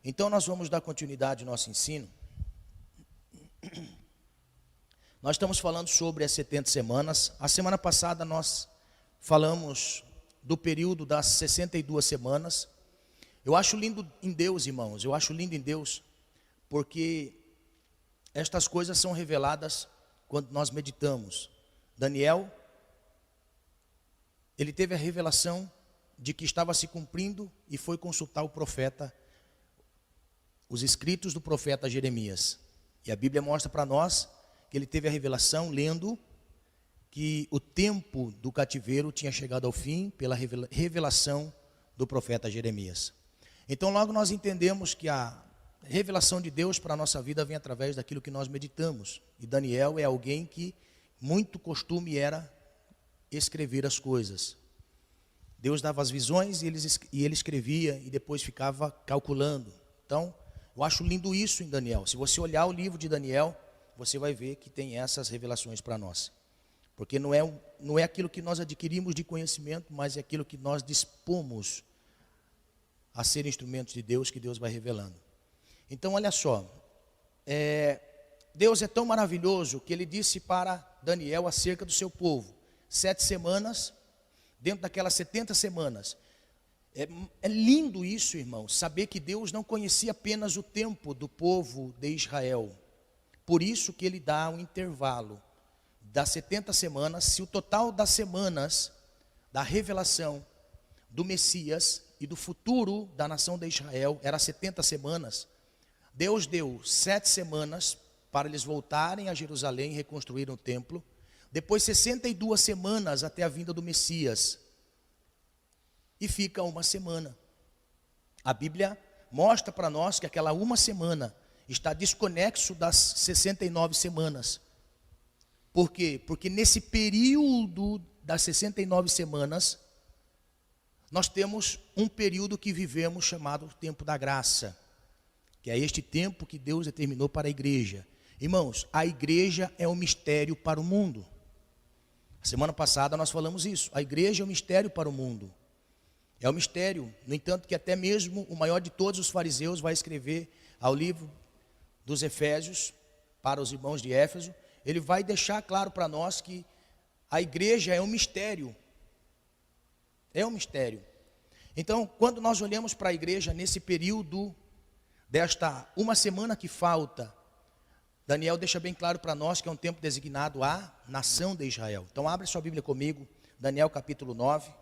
Então nós vamos dar continuidade ao nosso ensino. Nós estamos falando sobre as 70 semanas. A semana passada nós falamos do período das 62 semanas. Eu acho lindo em Deus, irmãos, eu acho lindo em Deus, porque estas coisas são reveladas quando nós meditamos. Daniel, ele teve a revelação de que estava se cumprindo e foi consultar o profeta, os escritos do profeta Jeremias. E a Bíblia mostra para nós que ele teve a revelação lendo que o tempo do cativeiro tinha chegado ao fim pela revelação do profeta Jeremias. Então logo nós entendemos que a revelação de Deus para a nossa vida vem através daquilo que nós meditamos. E Daniel é alguém que muito costume era escrever as coisas. Deus dava as visões e ele escrevia e depois ficava calculando. Então, eu acho lindo isso em Daniel. Se você olhar o livro de Daniel, você vai ver que tem essas revelações para nós. Porque não é aquilo que nós adquirimos de conhecimento, mas é aquilo que nós dispomos a ser instrumentos de Deus, que Deus vai revelando. Então, olha só, Deus é tão maravilhoso que ele disse para Daniel acerca do seu povo, 7 semanas, dentro daquelas 70 semanas. É lindo isso, irmãos, saber que Deus não conhecia apenas o tempo do povo de Israel. Por isso que ele dá um intervalo das 70 semanas, se o total das semanas da revelação do Messias e do futuro da nação de Israel era 70 semanas, Deus deu 7 semanas para eles voltarem a Jerusalém e reconstruir o templo, depois 62 semanas até a vinda do Messias, e fica uma semana. A Bíblia mostra para nós que aquela uma semana está desconexo das 69 semanas. Por quê? Porque nesse período das 69 semanas, nós temos um período que vivemos chamado tempo da graça, que é este tempo que Deus determinou para a igreja. Irmãos, a igreja é um mistério para o mundo. A semana passada nós falamos isso. A igreja é um mistério para o mundo. É um mistério, no entanto, que até mesmo o maior de todos os fariseus vai escrever ao livro dos Efésios, para os irmãos de Éfeso, ele vai deixar claro para nós que a igreja é um mistério. É um mistério. Então, quando nós olhamos para a igreja nesse período desta uma semana que falta, Daniel deixa bem claro para nós que é um tempo designado à nação de Israel. Então, abre sua Bíblia comigo, Daniel capítulo 9,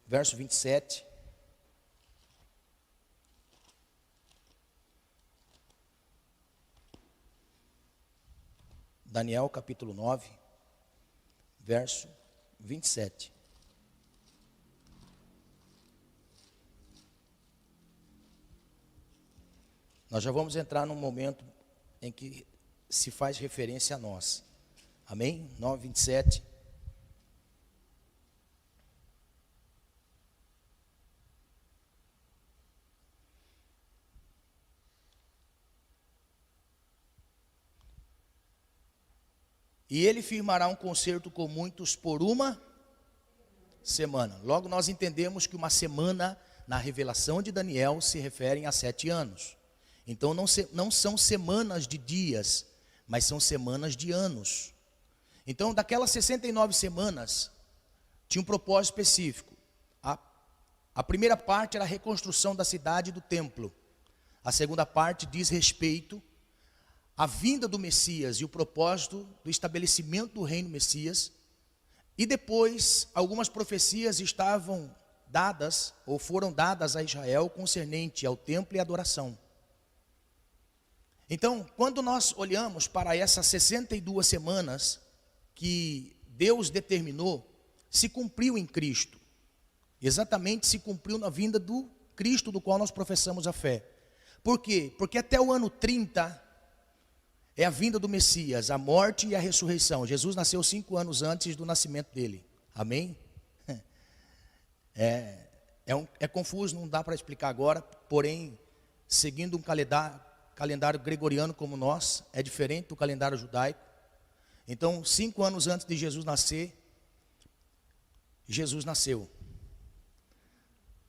verso 27. Daniel capítulo 9, verso 27. Nós já vamos entrar num momento em que se faz referência a nós. Amém? 9, 27. E ele firmará um concerto com muitos por uma semana. Logo nós entendemos que uma semana na revelação de Daniel se refere a 7 anos. Então não são semanas de dias, mas são semanas de anos. Então daquelas 69 semanas, tinha um propósito específico. A primeira parte era a reconstrução da cidade e do templo. A segunda parte diz respeito à vinda do Messias e o propósito do estabelecimento do reino Messias. E depois, algumas profecias estavam dadas, ou foram dadas a Israel, concernente ao templo e à adoração. Então, quando nós olhamos para essas 62 semanas que Deus determinou, se cumpriu em Cristo. Exatamente se cumpriu na vinda do Cristo, do qual nós professamos a fé. Por quê? Porque até o ano 30... é a vinda do Messias, a morte e a ressurreição. Jesus nasceu 5 anos antes do nascimento dele. Amém? É confuso, não dá para explicar agora. Porém, seguindo um calendário gregoriano como nós, é diferente do calendário judaico. Então, 5 anos antes de Jesus nascer, Jesus nasceu.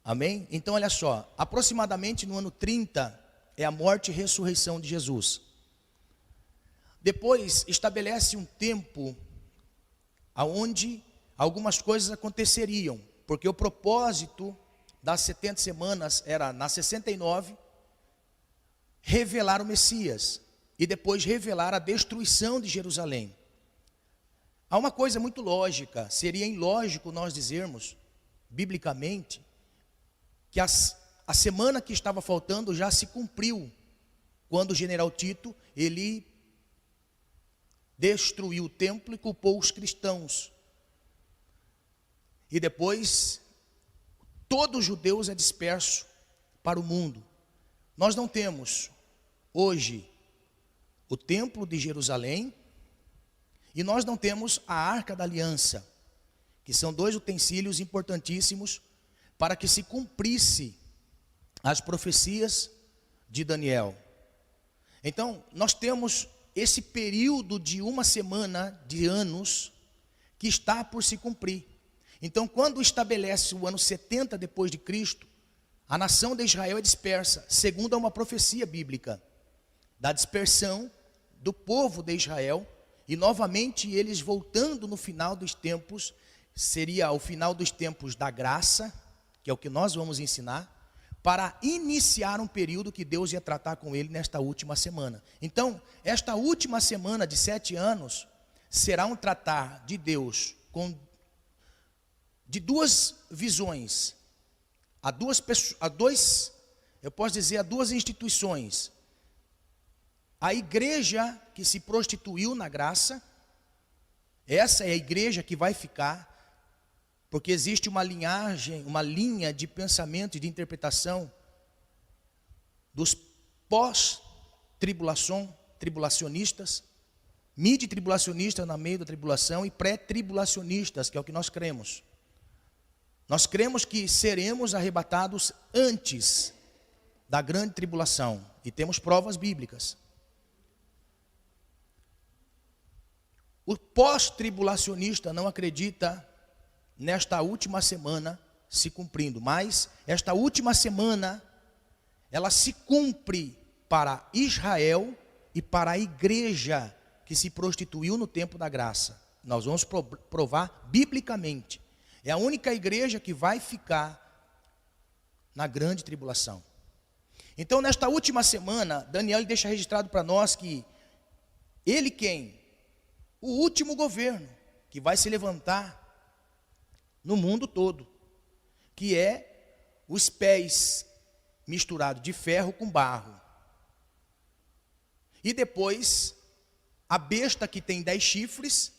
Amém? Então olha só, aproximadamente no ano 30 é a morte e ressurreição de Jesus. Depois estabelece um tempo aonde algumas coisas aconteceriam, porque o propósito das 70 semanas era, na 69, revelar o Messias e depois revelar a destruição de Jerusalém. Há uma coisa muito lógica, seria ilógico nós dizermos, biblicamente, que a semana que estava faltando já se cumpriu, quando o general Tito, ele destruiu o templo e culpou os cristãos. E depois, todo judeu é disperso para o mundo. Nós não temos, hoje, o templo de Jerusalém, e nós não temos a Arca da Aliança, que são dois utensílios importantíssimos para que se cumprisse as profecias de Daniel. Então, nós temos esse período de uma semana de anos que está por se cumprir. Então, quando estabelece o ano 70 depois de Cristo, a nação de Israel é dispersa, segundo uma profecia bíblica, da dispersão do povo de Israel, e novamente eles voltando no final dos tempos, seria o final dos tempos da graça, que é o que nós vamos ensinar, para iniciar um período que Deus ia tratar com ele nesta última semana. Então, esta última semana de 7 anos, será um tratar de Deus de duas visões, a duas instituições. A igreja que se prostituiu na graça, essa é a igreja que vai ficar, porque existe uma linha de pensamento e de interpretação dos pós-tribulacionistas, mid-tribulacionistas no meio da tribulação e pré-tribulacionistas, que é o que nós cremos. Nós cremos que seremos arrebatados antes da grande tribulação, e temos provas bíblicas. O pós-tribulacionista não acredita nesta última semana se cumprindo, mas esta última semana, ela se cumpre para Israel e para a igreja que se prostituiu no tempo da graça. Nós vamos provar biblicamente. É a única igreja que vai ficar na grande tribulação. Então, nesta última semana, Daniel deixa registrado para nós que ele quem? O último governo que vai se levantar no mundo todo, que é os pés misturados de ferro com barro. E depois, a besta que tem 10 chifres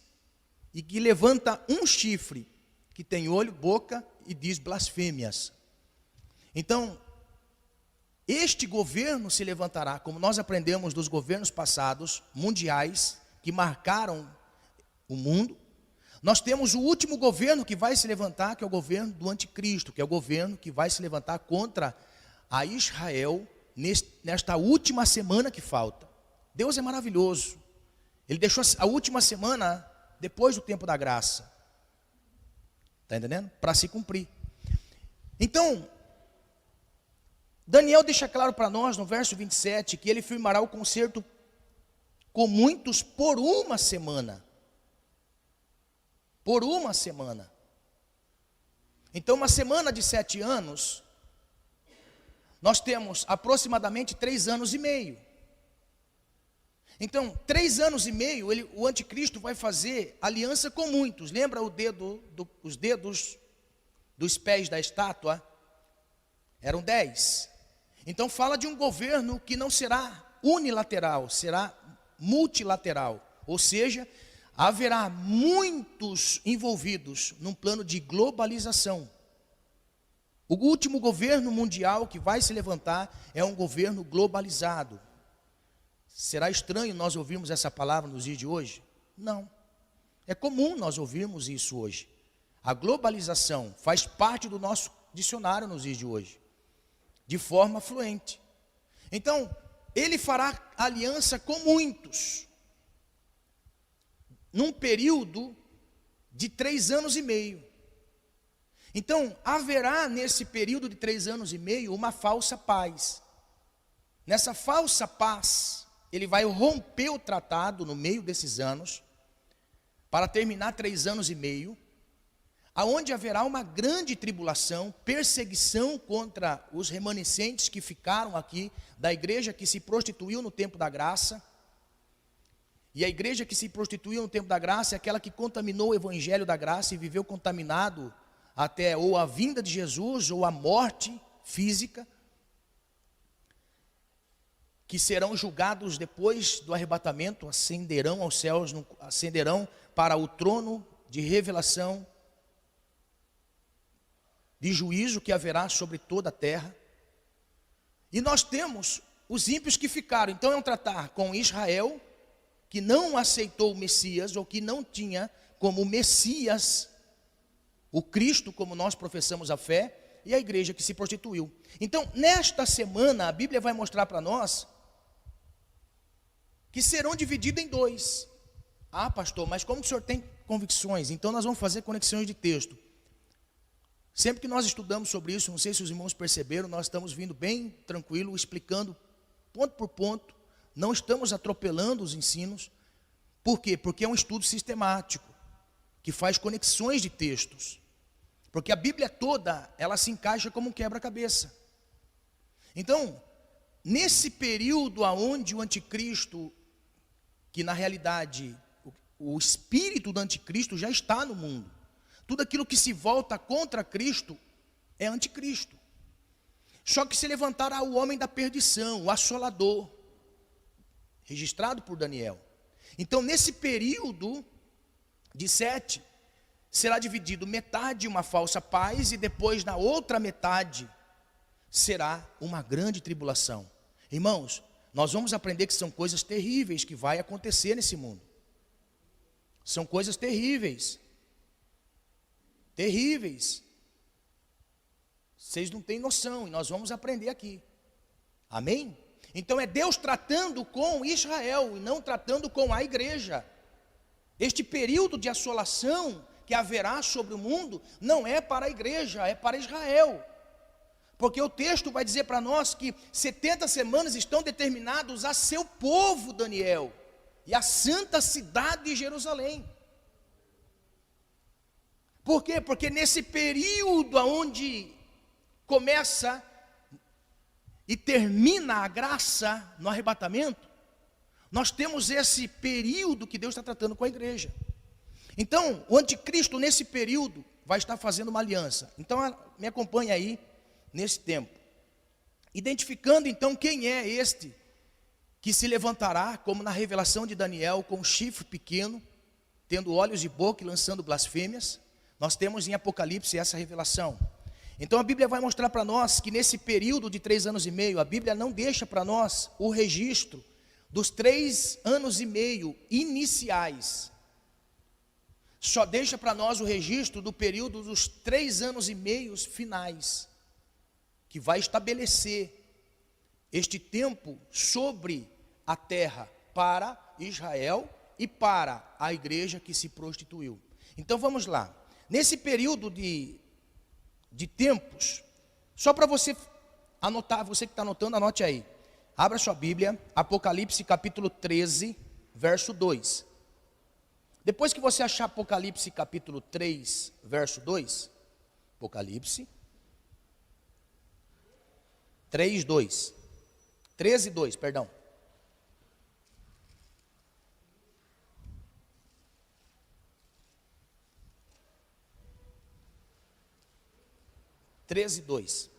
e que levanta um chifre, que tem olho, boca e diz blasfêmias. Então, este governo se levantará, como nós aprendemos dos governos passados, mundiais, que marcaram o mundo. Nós temos o último governo que vai se levantar, que é o governo do anticristo, que é o governo que vai se levantar contra a Israel nesta última semana que falta. Deus é maravilhoso. Ele deixou a última semana depois do tempo da graça. Está entendendo? Para se cumprir. Então, Daniel deixa claro para nós, no verso 27, que ele firmará o concerto com muitos por uma semana. Por uma semana. Então, uma semana de 7 anos, nós temos aproximadamente 3 anos e meio. Então, 3 anos e meio, o anticristo vai fazer aliança com muitos. Lembra os dedos dos pés da estátua? Eram 10. Então, fala de um governo que não será unilateral, será multilateral. Ou seja, haverá muitos envolvidos num plano de globalização. O último governo mundial que vai se levantar é um governo globalizado. Será estranho nós ouvirmos essa palavra nos dias de hoje? Não. É comum nós ouvirmos isso hoje. A globalização faz parte do nosso dicionário nos dias de hoje, de forma fluente. Então, ele fará aliança com muitos, num período de 3 anos e meio. Então, haverá nesse período de 3 anos e meio uma falsa paz. Nessa falsa paz, ele vai romper o tratado no meio desses anos, para terminar 3 anos e meio, aonde haverá uma grande tribulação, perseguição contra os remanescentes que ficaram aqui, da igreja que se prostituiu no tempo da graça. E a igreja que se prostituiu no tempo da graça é aquela que contaminou o evangelho da graça e viveu contaminado até ou a vinda de Jesus ou a morte física, que serão julgados depois do arrebatamento, ascenderão aos céus, ascenderão para o trono de revelação, de juízo que haverá sobre toda a terra. E nós temos os ímpios que ficaram. Então é um tratar com Israel, que não aceitou o Messias, ou que não tinha como Messias o Cristo, como nós professamos a fé, e a igreja que se prostituiu. Então, nesta semana, a Bíblia vai mostrar para nós que serão divididos em 2. Ah, pastor, mas como o senhor tem convicções? Então nós vamos fazer conexões de texto. Sempre que nós estudamos sobre isso, não sei se os irmãos perceberam, nós estamos vindo bem tranquilo, explicando ponto por ponto, não estamos atropelando os ensinos. Por quê? Porque é um estudo sistemático, que faz conexões de textos. Porque a Bíblia toda, ela se encaixa como um quebra-cabeça. Então, nesse período aonde o anticristo, que na realidade o espírito do anticristo já está no mundo, tudo aquilo que se volta contra Cristo é anticristo. Só que se levantará o homem da perdição, o assolador, registrado por Daniel. Então, nesse período de 7, será dividido metade uma falsa paz, e depois na outra metade será uma grande tribulação. Irmãos, nós vamos aprender que são coisas terríveis que vai acontecer nesse mundo. São coisas terríveis. Terríveis. Vocês não têm noção, e nós vamos aprender aqui. Amém? Então é Deus tratando com Israel e não tratando com a igreja. Este período de assolação que haverá sobre o mundo não é para a igreja, é para Israel. Porque o texto vai dizer para nós que 70 semanas estão determinados a seu povo, Daniel, e a santa cidade de Jerusalém. Por quê? Porque nesse período onde começa e termina a graça no arrebatamento, nós temos esse período que Deus está tratando com a igreja. Então, o anticristo nesse período vai estar fazendo uma aliança. Então, me acompanha aí nesse tempo. Identificando então quem é este que se levantará, como na revelação de Daniel, com um chifre pequeno, tendo olhos e boca e lançando blasfêmias. Nós temos em Apocalipse essa revelação. Então a Bíblia vai mostrar para nós que nesse período de 3 anos e meio, a Bíblia não deixa para nós o registro dos 3 anos e meio iniciais. Só deixa para nós o registro do período dos 3 anos e meio finais, que vai estabelecer este tempo sobre a terra para Israel e para a igreja que se prostituiu. Então vamos lá. Nesse período de tempos, só para você anotar, você que está anotando, anote aí. Abra sua Bíblia, Apocalipse capítulo 13, verso 2. Depois que você achar Apocalipse capítulo 3, verso 2, Apocalipse 3, 2. 13, 2, perdão. Treze, 2.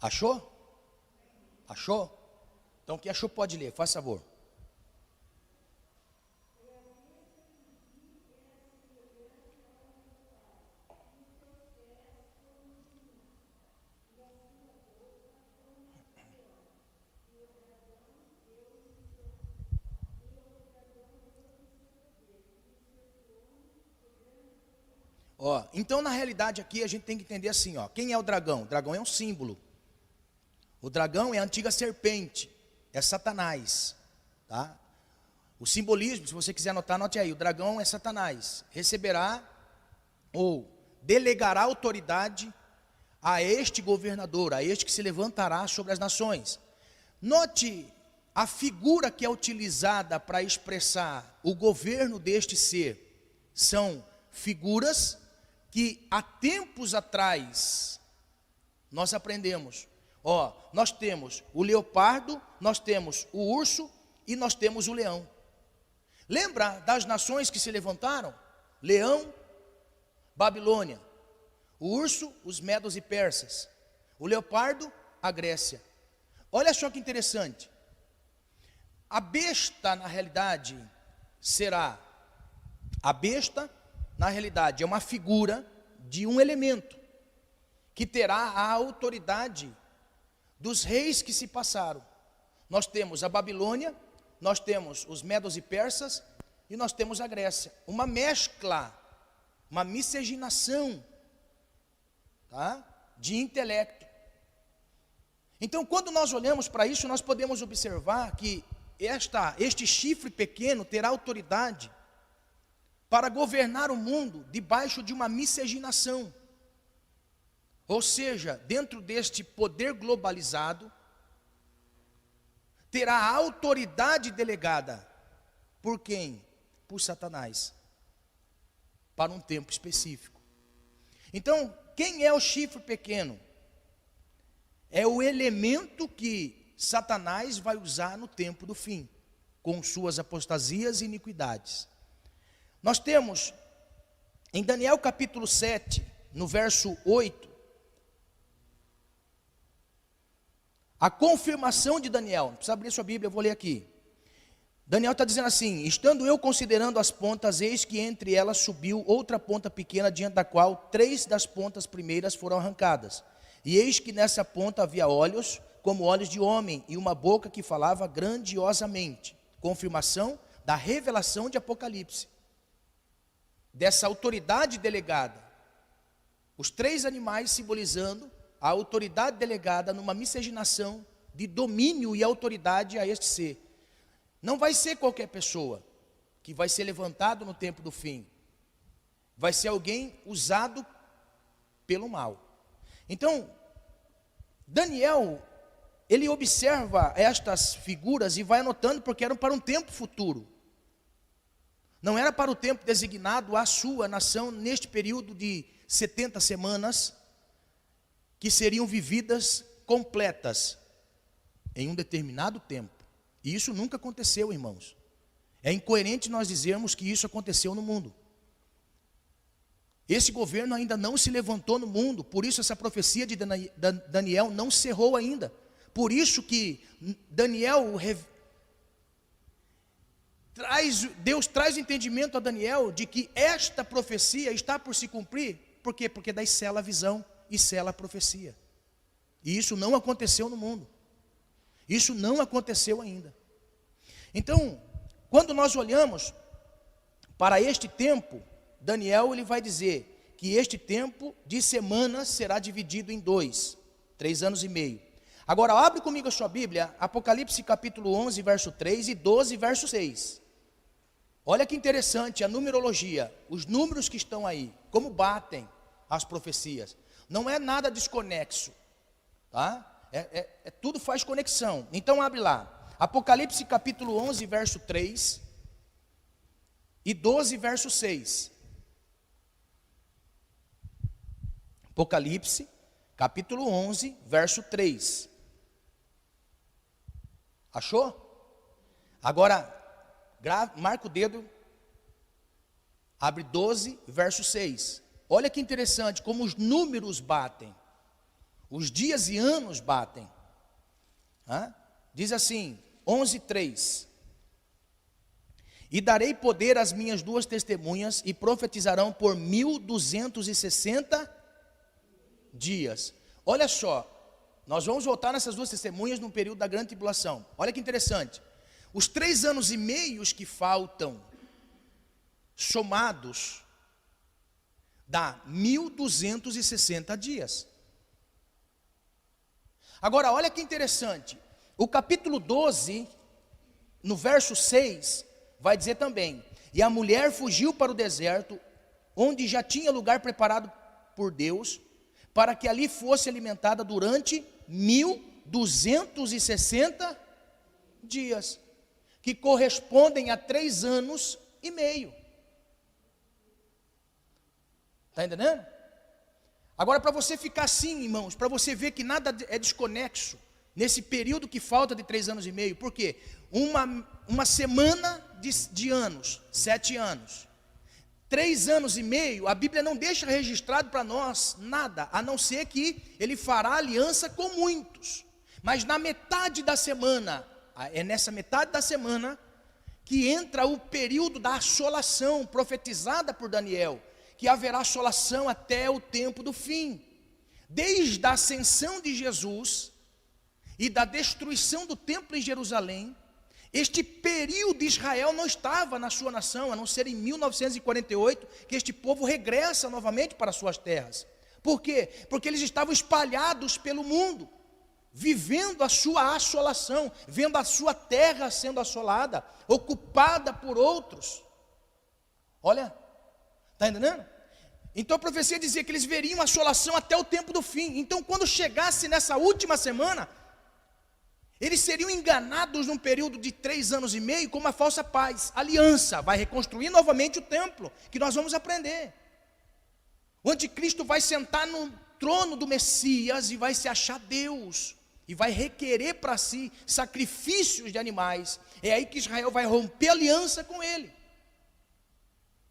Achou? Achou? Então quem achou pode ler, faz favor. Ó, então na realidade aqui a gente tem que entender assim, ó, quem é o dragão? O dragão é um símbolo. O dragão é a antiga serpente, é Satanás, tá? O simbolismo, se você quiser anotar, anote aí, o dragão é Satanás, receberá ou delegará autoridade a este governador, a este que se levantará sobre as nações. Note a figura que é utilizada para expressar o governo deste ser, são figuras que há tempos atrás nós aprendemos. Ó, nós temos o leopardo, nós temos o urso e nós temos o leão. Lembra das nações que se levantaram? Leão, Babilônia. O urso, os medos e persas. O leopardo, a Grécia. Olha só que interessante. A besta, na realidade, será... A besta, na realidade, é uma figura de um elemento que terá a autoridade dos reis que se passaram. Nós temos a Babilônia, nós temos os medos e persas e nós temos a Grécia. Uma mescla, uma miscigenação, tá? De intelecto. Então, quando nós olhamos para isso, nós podemos observar que este chifre pequeno terá autoridade para governar o mundo debaixo de uma miscigenação. Ou seja, dentro deste poder globalizado, terá autoridade delegada por quem? Por Satanás, para um tempo específico. Então, quem é o chifre pequeno? É o elemento que Satanás vai usar no tempo do fim, com suas apostasias e iniquidades. Nós temos, em Daniel capítulo 7, no verso 8, a confirmação de Daniel. Não precisa abrir sua Bíblia, eu vou ler aqui. Daniel está dizendo assim: estando eu considerando as pontas, eis que entre elas subiu outra ponta pequena, diante da qual 3 das pontas primeiras foram arrancadas. E eis que nessa ponta havia olhos, como olhos de homem, e uma boca que falava grandiosamente. Confirmação da revelação de Apocalipse. Dessa autoridade delegada. Os 3 animais simbolizando a autoridade delegada numa miscigenação de domínio e autoridade a este ser. Não vai ser qualquer pessoa que vai ser levantado no tempo do fim. Vai ser alguém usado pelo mal. Então, Daniel, ele observa estas figuras e vai anotando porque eram para um tempo futuro. Não era para o tempo designado à sua nação neste período de 70 semanas, que seriam vividas completas em um determinado tempo. E isso nunca aconteceu, irmãos. É incoerente nós dizermos que isso aconteceu no mundo. Esse governo ainda não se levantou no mundo, por isso essa profecia de Daniel não cerrou ainda. Por isso que Deus traz entendimento a Daniel de que esta profecia está por se cumprir. Por quê? Porque daí sela a visão e sela a profecia. E isso não aconteceu no mundo. Isso não aconteceu ainda. Então, quando nós olhamos para este tempo, Daniel ele vai dizer que este tempo de semanas será dividido em 2, 3 anos e meio. Agora, abre comigo a sua Bíblia, Apocalipse capítulo 11, verso 3 e 12, verso 6. Olha que interessante a numerologia, os números que estão aí, como batem as profecias. Não é nada desconexo, tá? Tudo faz conexão. Então abre lá, Apocalipse capítulo 11, verso 3 e 12, verso 6. Apocalipse capítulo 11, verso 3. Achou? Agora, marca o dedo, abre 12, verso 6. Olha que interessante como os números batem. Os dias e anos batem. Diz assim, 11:3. E darei poder às minhas 2 testemunhas, e profetizarão por 1260 dias. Olha só, nós vamos voltar nessas 2 testemunhas no período da grande tribulação. Olha que interessante. Os 3 anos e meios que faltam, somados, Dá 1.260 dias. Agora, olha que interessante. O capítulo 12, no verso 6, vai dizer também: e a mulher fugiu para o deserto, onde já tinha lugar preparado por Deus, para que ali fosse alimentada durante 1.260 dias, que correspondem a 3 anos e meio. Está entendendo? Agora, para você ficar assim, irmãos, para você ver que nada é desconexo, nesse período que falta de 3 anos e meio, por quê? Uma semana de anos, 7 anos. 3 anos e meio, a Bíblia não deixa registrado para nós nada, a não ser que ele fará aliança com muitos. Mas na metade da semana, é nessa metade da semana, que entra o período da assolação, profetizada por Daniel, que haverá assolação até o tempo do fim. Desde a ascensão de Jesus e da destruição do templo em Jerusalém, este período de Israel não estava na sua nação, a não ser em 1948, que este povo regressa novamente para suas terras. Por quê? Porque eles estavam espalhados pelo mundo, vivendo a sua assolação, vendo a sua terra sendo assolada, ocupada por outros. Olha, está entendendo? Então a profecia dizia que eles veriam a assolação até o tempo do fim. Então, quando chegasse nessa última semana, eles seriam enganados num período de 3 anos e meio com uma falsa paz. Aliança, vai reconstruir novamente o templo, que nós vamos aprender. O anticristo vai sentar no trono do Messias e vai se achar Deus, e vai requerer para si sacrifícios de animais. É aí que Israel vai romper aliança com ele,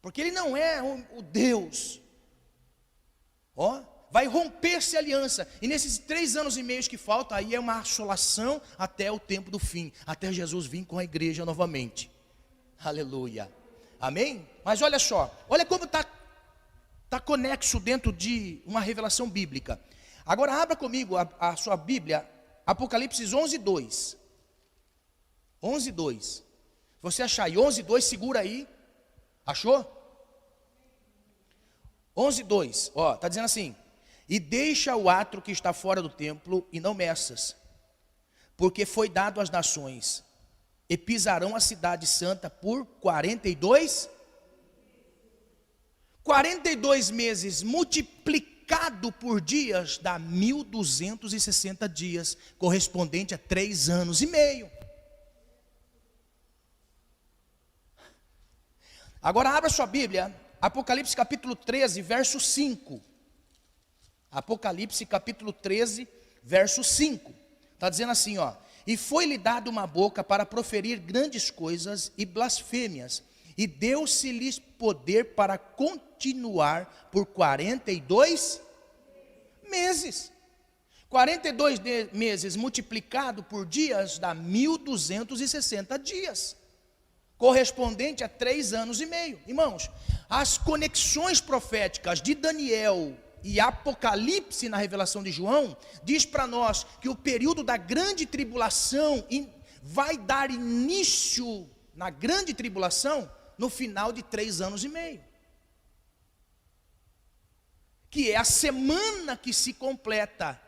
porque ele não é o Deus. Vai romper-se a aliança, e nesses 3 anos e meio que faltam, aí é uma assolação até o tempo do fim, até Jesus vir com a igreja novamente. Aleluia, amém? Mas olha só, olha como está conexo dentro de uma revelação bíblica. Agora abra comigo a sua Bíblia, Apocalipse 11:2. 11:2. Você achar aí 11:2, segura aí. Achou? 11:2, está dizendo assim: e deixa o atro que está fora do templo, e não meças, porque foi dado às nações, e pisarão a cidade santa por 42 meses, multiplicado por dias, dá 1.260 dias, correspondente a 3 anos e meio. Agora abra sua Bíblia, Apocalipse capítulo 13, verso 5. Apocalipse capítulo 13, verso 5. Está dizendo assim, e foi-lhe dado uma boca para proferir grandes coisas e blasfêmias, e deu-se-lhes poder para continuar por 42 meses. 42 meses multiplicado por dias dá 1.260 dias, correspondente a 3 anos e meio. Irmãos, as conexões proféticas de Daniel e Apocalipse na revelação de João diz para nós que o período da grande tribulação vai dar início na grande tribulação no final de 3 anos e meio, que é a semana que se completa.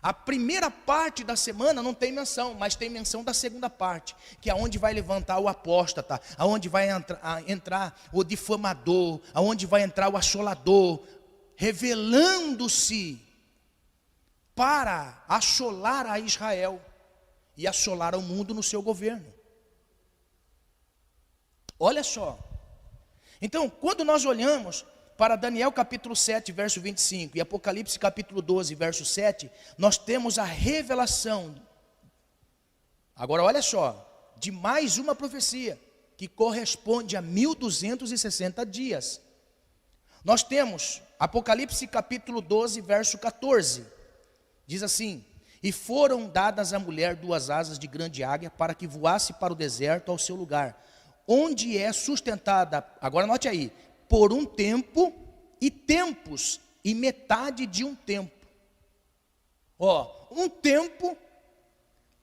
A primeira parte da semana não tem menção, mas tem menção da segunda parte, que é onde vai levantar o apóstata, aonde vai entrar o difamador, aonde vai entrar o assolador, revelando-se para assolar a Israel e assolar o mundo no seu governo. Olha só. Então, quando nós olhamos para Daniel capítulo 7, verso 25, e Apocalipse capítulo 12, verso 7, nós temos a revelação, agora olha só, de mais uma profecia, que corresponde a 1.260 dias. Nós temos Apocalipse capítulo 12, verso 14, diz assim: e foram dadas à mulher 2 asas de grande águia, para que voasse para o deserto ao seu lugar, onde é sustentada, agora note aí, por um tempo e tempos, e metade de um tempo. Um tempo,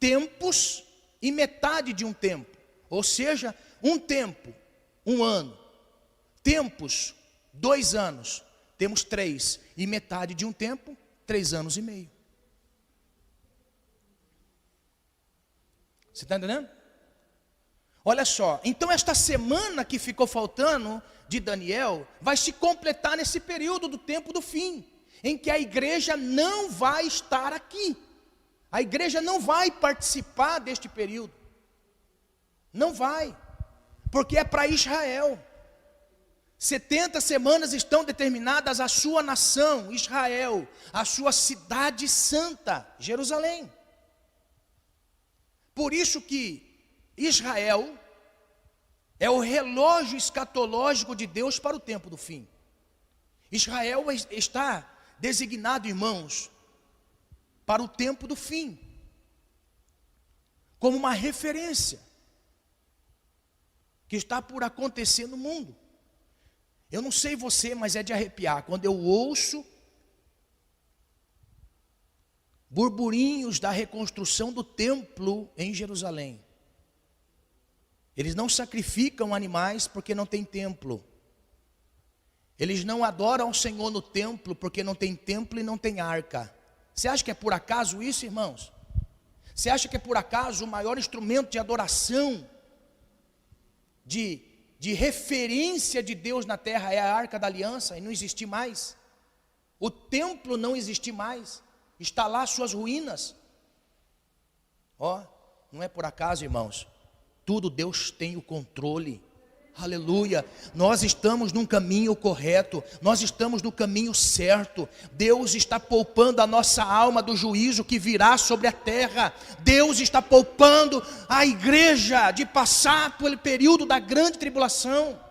tempos e metade de um tempo. Ou seja, um tempo, 1 ano. Tempos, 2 anos. temos 3. E metade de um tempo, 3 anos e meio. Você está entendendo? Olha só, então esta semana que ficou faltando de Daniel, vai se completar nesse período do tempo do fim, em que a igreja não vai estar aqui. A igreja não vai participar deste período. Não vai, porque é para Israel. 70 semanas estão determinadas à sua nação, Israel, à sua cidade santa, Jerusalém. Por isso que Israel é o relógio escatológico de Deus para o tempo do fim. Israel está designado, irmãos, para o tempo do fim, como uma referência que está por acontecer no mundo. Eu não sei você, mas é de arrepiar quando eu ouço burburinhos da reconstrução do templo em Jerusalém. Eles não sacrificam animais porque não tem templo. Eles não adoram ao Senhor no templo porque não tem templo e não tem arca. Você acha que é por acaso isso, irmãos? Você acha que é por acaso o maior instrumento de adoração, de referência de Deus na terra é a Arca da Aliança e não existe mais? O templo não existe mais, está lá suas ruínas. Não é por acaso, irmãos, tudo Deus tem o controle. Aleluia, nós estamos num caminho correto, nós estamos no caminho certo. Deus está poupando a nossa alma do juízo que virá sobre a terra. Deus está poupando a igreja de passar pelo período da grande tribulação.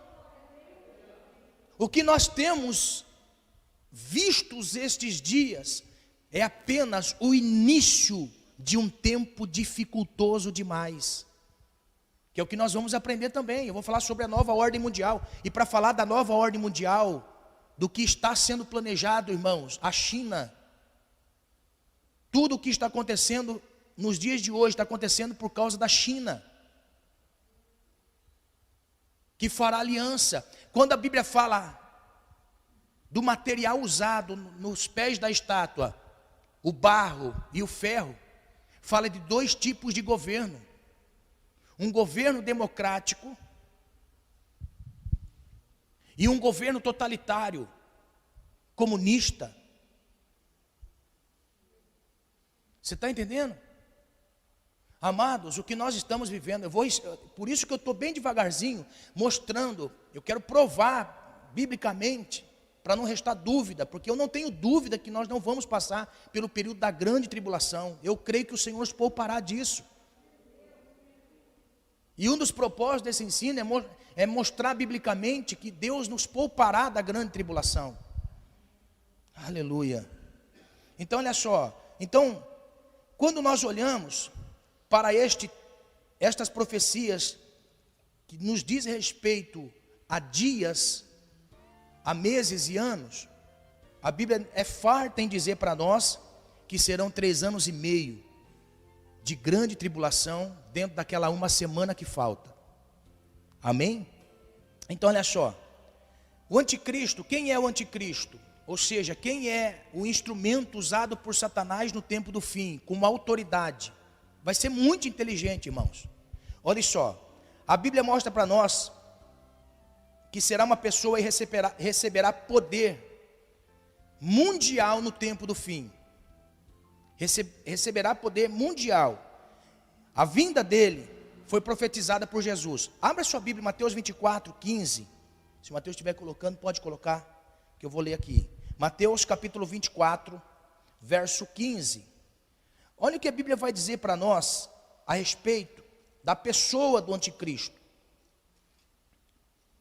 O que nós temos vistos estes dias é apenas o início de um tempo dificultoso demais, que é o que nós vamos aprender também. Eu vou falar sobre a nova ordem mundial. E para falar da nova ordem mundial, do que está sendo planejado, irmãos, a China, tudo o que está acontecendo nos dias de hoje, está acontecendo por causa da China, que fará aliança. Quando a Bíblia fala do material usado nos pés da estátua, o barro e o ferro, fala de 2 tipos de governo. Um governo democrático e um governo totalitário, comunista. Você está entendendo? Amados, o que nós estamos vivendo, por isso que eu estou bem devagarzinho, mostrando, eu quero provar biblicamente, para não restar dúvida, porque eu não tenho dúvida que nós não vamos passar pelo período da grande tribulação. Eu creio que o Senhor nos poupará disso. E um dos propósitos desse ensino é mostrar biblicamente que Deus nos poupará da grande tribulação. Aleluia. Então olha só, quando nós olhamos para estas profecias que nos diz respeito a dias, a meses e anos, a Bíblia é farta em dizer para nós que serão 3 anos e meio de grande tribulação dentro daquela uma semana que falta. Amém? Então olha só, o anticristo, quem é o anticristo? Ou seja, quem é o instrumento usado por Satanás no tempo do fim, com uma autoridade? Vai ser muito inteligente, irmãos. Olha só, a Bíblia mostra para nós que será uma pessoa e receberá poder mundial no tempo do fim. Receberá poder mundial. A vinda dele foi profetizada por Jesus. Abra sua Bíblia, Mateus 24, 15. Se o Mateus estiver colocando, pode colocar, que eu vou ler aqui. Mateus capítulo 24, verso 15. Olha o que a Bíblia vai dizer para nós a respeito da pessoa do anticristo.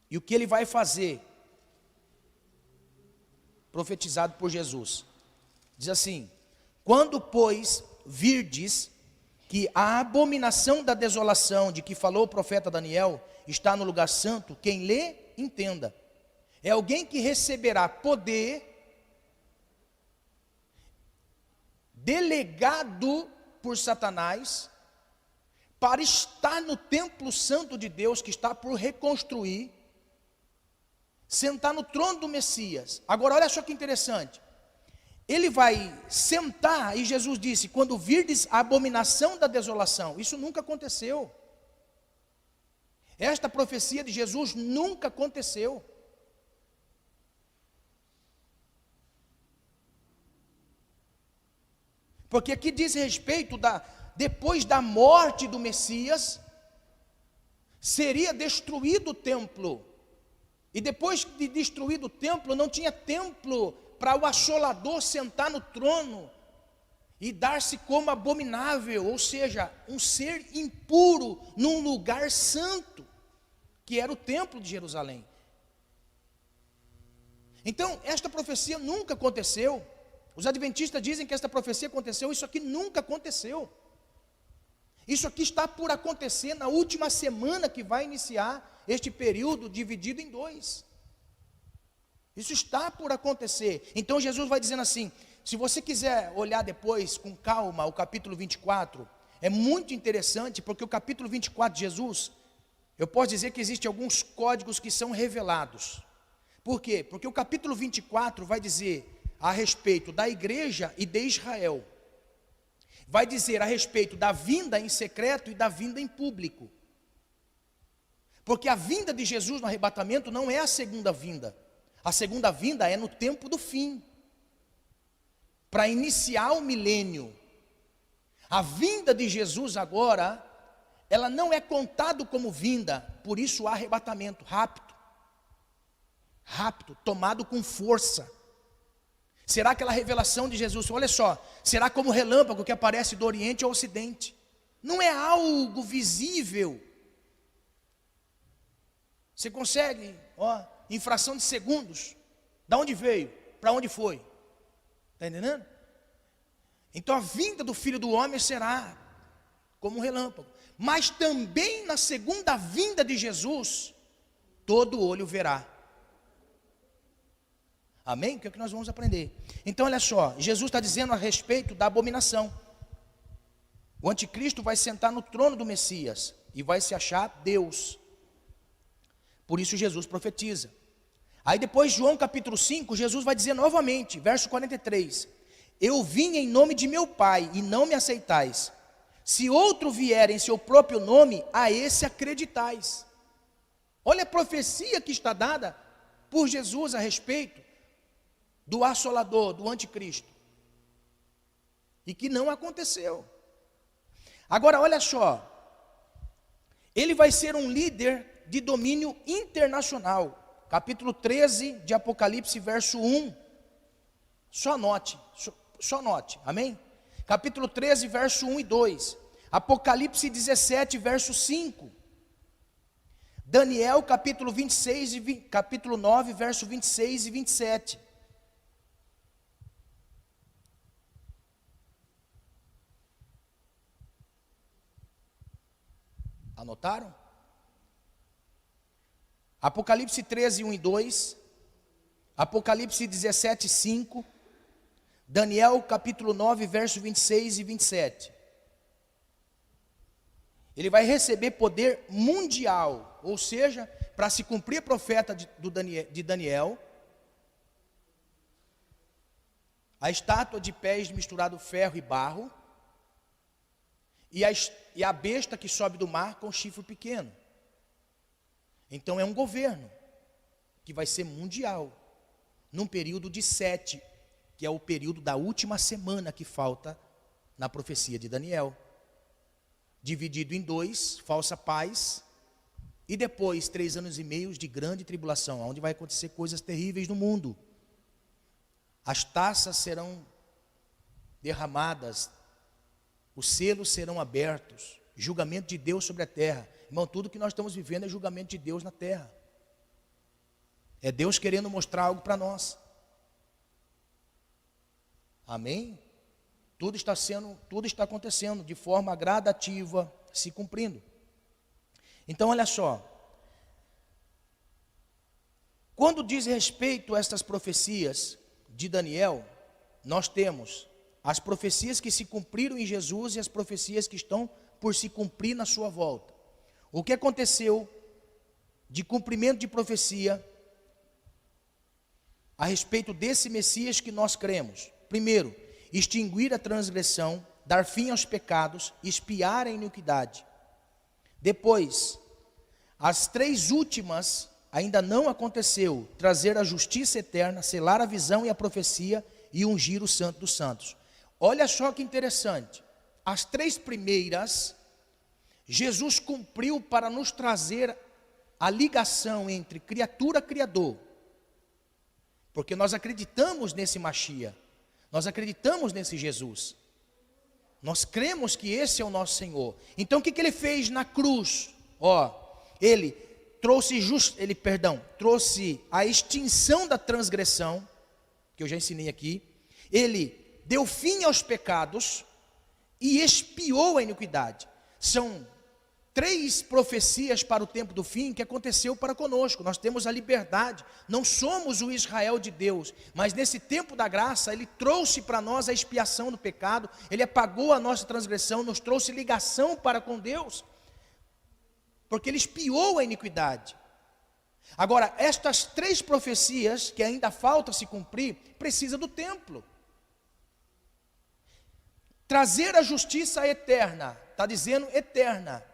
E o que ele vai fazer, profetizado por Jesus. Diz assim: quando, pois, virdes que a abominação da desolação de que falou o profeta Daniel está no lugar santo, quem lê, entenda. É alguém que receberá poder delegado por Satanás para estar no templo santo de Deus que está por reconstruir, sentar no trono do Messias. Agora olha só que interessante. Ele vai sentar, e Jesus disse, quando virdes a abominação da desolação. Isso nunca aconteceu. Esta profecia de Jesus nunca aconteceu. Porque aqui diz respeito depois da morte do Messias, seria destruído o templo. E depois de destruído o templo, não tinha templo para o assolador sentar no trono e dar-se como abominável, ou seja, um ser impuro num lugar santo, que era o templo de Jerusalém. Então, esta profecia nunca aconteceu. Os adventistas dizem que esta profecia aconteceu, isso aqui nunca aconteceu. Isso aqui está por acontecer na última semana que vai iniciar este período dividido em 2. Isso está por acontecer. Então Jesus vai dizendo assim, se você quiser olhar depois com calma o capítulo 24, é muito interessante, porque o capítulo 24 de Jesus, eu posso dizer que existem alguns códigos que são revelados. Por quê? Porque o capítulo 24 vai dizer a respeito da igreja e de Israel. Vai dizer a respeito da vinda em secreto e da vinda em público. Porque a vinda de Jesus no arrebatamento não é a segunda vinda. A segunda vinda é no tempo do fim, para iniciar o milênio. A vinda de Jesus agora, ela não é contada como vinda, por isso há arrebatamento rápido, tomado com força. Será aquela revelação de Jesus, olha só, será como relâmpago que aparece do Oriente ao Ocidente. Não é algo visível. Você consegue, em fração de segundos, da onde veio, para onde foi. Está entendendo? Então a vinda do Filho do Homem será como um relâmpago. Mas também na segunda vinda de Jesus, todo olho verá. Amém? Que é o que nós vamos aprender. Então olha só, Jesus está dizendo a respeito da abominação. O anticristo vai sentar no trono do Messias e vai se achar Deus. Por isso Jesus profetiza. Aí depois, João capítulo 5, Jesus vai dizer novamente, verso 43. Eu vim em nome de meu Pai e não me aceitais. Se outro vier em seu próprio nome, a esse acreditais. Olha a profecia que está dada por Jesus a respeito do assolador, do anticristo. E que não aconteceu. Agora olha só. Ele vai ser um líder de domínio internacional. Capítulo 13 de Apocalipse, verso 1. Só note, amém? Capítulo 13, verso 1 e 2. Apocalipse 17, verso 5. Daniel, capítulo 26 capítulo 9, verso 26 e 27. Anotaram? Apocalipse 13, 1 e 2, Apocalipse 17, 5, Daniel capítulo 9, verso 26 e 27. Ele vai receber poder mundial, ou seja, para se cumprir a profeta de Daniel, a estátua de pés misturado ferro e barro, e a besta que sobe do mar com chifre pequeno. Então é um governo que vai ser mundial, num período de 7, que é o período da última semana que falta na profecia de Daniel. Dividido em 2, falsa paz, e depois 3 anos e meio de grande tribulação, onde vai acontecer coisas terríveis no mundo. As taças serão derramadas, os selos serão abertos, julgamento de Deus sobre a terra. Irmão, tudo que nós estamos vivendo é julgamento de Deus na terra. É Deus querendo mostrar algo para nós. Amém? Tudo está acontecendo de forma gradativa, se cumprindo. Então olha só. Quando diz respeito a estas profecias de Daniel, nós temos as profecias que se cumpriram em Jesus e as profecias que estão por se cumprir na sua volta. O que aconteceu de cumprimento de profecia a respeito desse Messias que nós cremos. Primeiro, extinguir a transgressão, dar fim aos pecados, expiar a iniquidade. Depois, as 3 últimas ainda não aconteceu: trazer a justiça eterna, selar a visão e a profecia e ungir o Santo dos Santos. Olha só que interessante. As 3 primeiras, Jesus cumpriu para nos trazer a ligação entre criatura e Criador. Porque nós acreditamos nesse Machia, nós acreditamos nesse Jesus. Nós cremos que esse é o nosso Senhor. Então o que ele fez na cruz? Ele trouxe a extinção da transgressão, que eu já ensinei aqui. Ele deu fim aos pecados e expiou a iniquidade. São 3 profecias para o tempo do fim que aconteceu para conosco. Nós temos a liberdade, não somos o Israel de Deus, mas nesse tempo da graça, Ele trouxe para nós a expiação do pecado, Ele apagou a nossa transgressão, nos trouxe ligação para com Deus, porque Ele expiou a iniquidade. Agora, estas 3 profecias, que ainda falta se cumprir, precisa do templo. Trazer a justiça eterna, está dizendo eterna.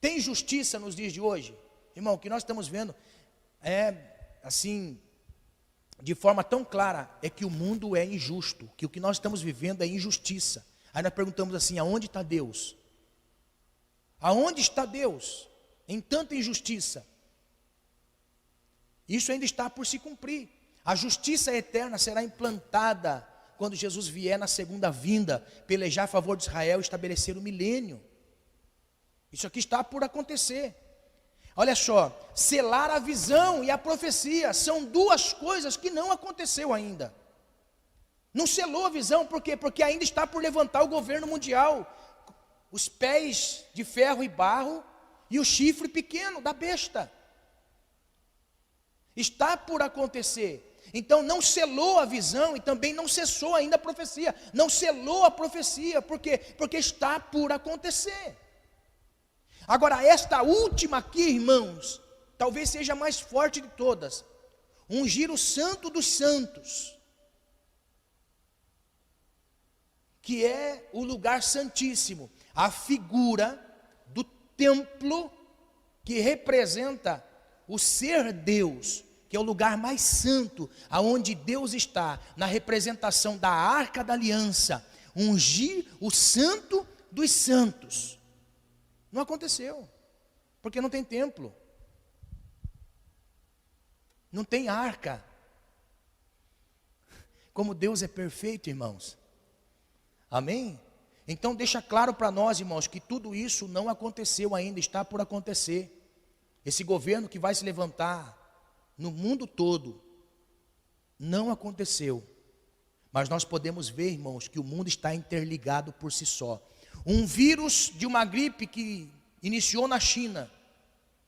Tem justiça nos dias de hoje? Irmão, o que nós estamos vendo assim, de forma tão clara, é que o mundo é injusto, que o que nós estamos vivendo é injustiça. Aí nós perguntamos assim, aonde está Deus? Aonde está Deus em tanta injustiça? Isso ainda está por se cumprir. A justiça eterna será implantada quando Jesus vier na segunda vinda, pelejar a favor de Israel e estabelecer o milênio. Isso aqui está por acontecer. Olha só, selar a visão e a profecia são 2 coisas que não aconteceu ainda. Não selou a visão, por quê? Porque ainda está por levantar o governo mundial, os pés de ferro e barro e o chifre pequeno da besta. Está por acontecer. Então não selou a visão e também não cessou ainda a profecia. Não selou a profecia, por quê? Porque está por acontecer. Agora, esta última aqui, irmãos, talvez seja a mais forte de todas. Ungir o Santo dos Santos, que é o lugar santíssimo, a figura do templo que representa o ser Deus, que é o lugar mais santo, aonde Deus está, na representação da Arca da Aliança. Ungir o Santo dos Santos. Não aconteceu, porque não tem templo, não tem arca. Como Deus é perfeito, irmãos, amém? Então deixa claro para nós, irmãos, que tudo isso não aconteceu ainda, está por acontecer. Esse governo que vai se levantar no mundo todo, não aconteceu, mas nós podemos ver, irmãos, que o mundo está interligado por si só. Um vírus de uma gripe que iniciou na China,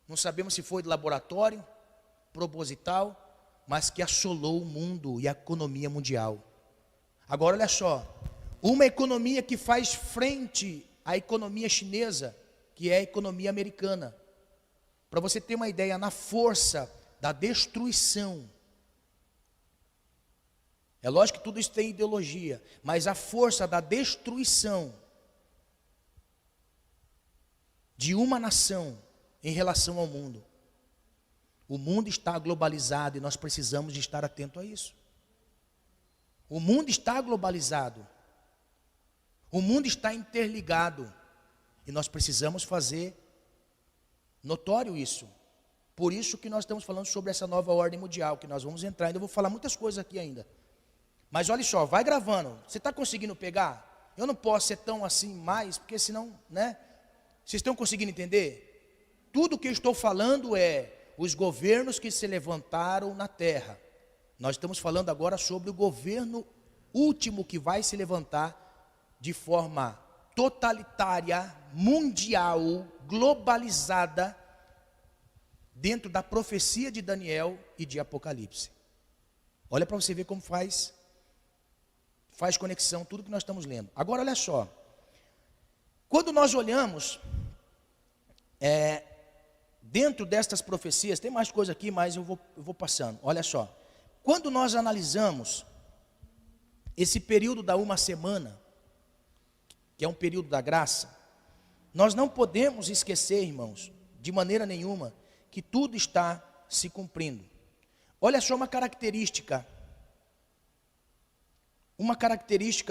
não sabemos se foi de laboratório, proposital, mas que assolou o mundo e a economia mundial. Agora olha só, uma economia que faz frente à economia chinesa, que é a economia americana. Para você ter uma ideia, na força da destruição, é lógico que tudo isso tem ideologia, mas a força da destruição de uma nação em relação ao mundo. O mundo está globalizado e nós precisamos de estar atento a isso. O mundo está globalizado. O mundo está interligado e nós precisamos fazer notório isso. Por isso que nós estamos falando sobre essa nova ordem mundial, que nós vamos entrar. Ainda vou falar muitas coisas aqui ainda. Mas olha só, vai gravando. Você está conseguindo pegar? Eu não posso ser tão assim mais, porque senão, né? Vocês estão conseguindo entender? Tudo que eu estou falando é os governos que se levantaram na terra. Nós estamos falando agora sobre o governo último que vai se levantar de forma totalitária, mundial, globalizada, dentro da profecia de Daniel e de Apocalipse. Olha para você ver como faz conexão tudo que nós estamos lendo. Agora olha só. Quando nós olhamos dentro destas profecias, tem mais coisa aqui, mas eu vou passando. Olha só. quando nós analisamos esse período da uma semana, que é um período da graça, nós não podemos esquecer, irmãos, de maneira nenhuma, que tudo está se cumprindo. Olha só uma característica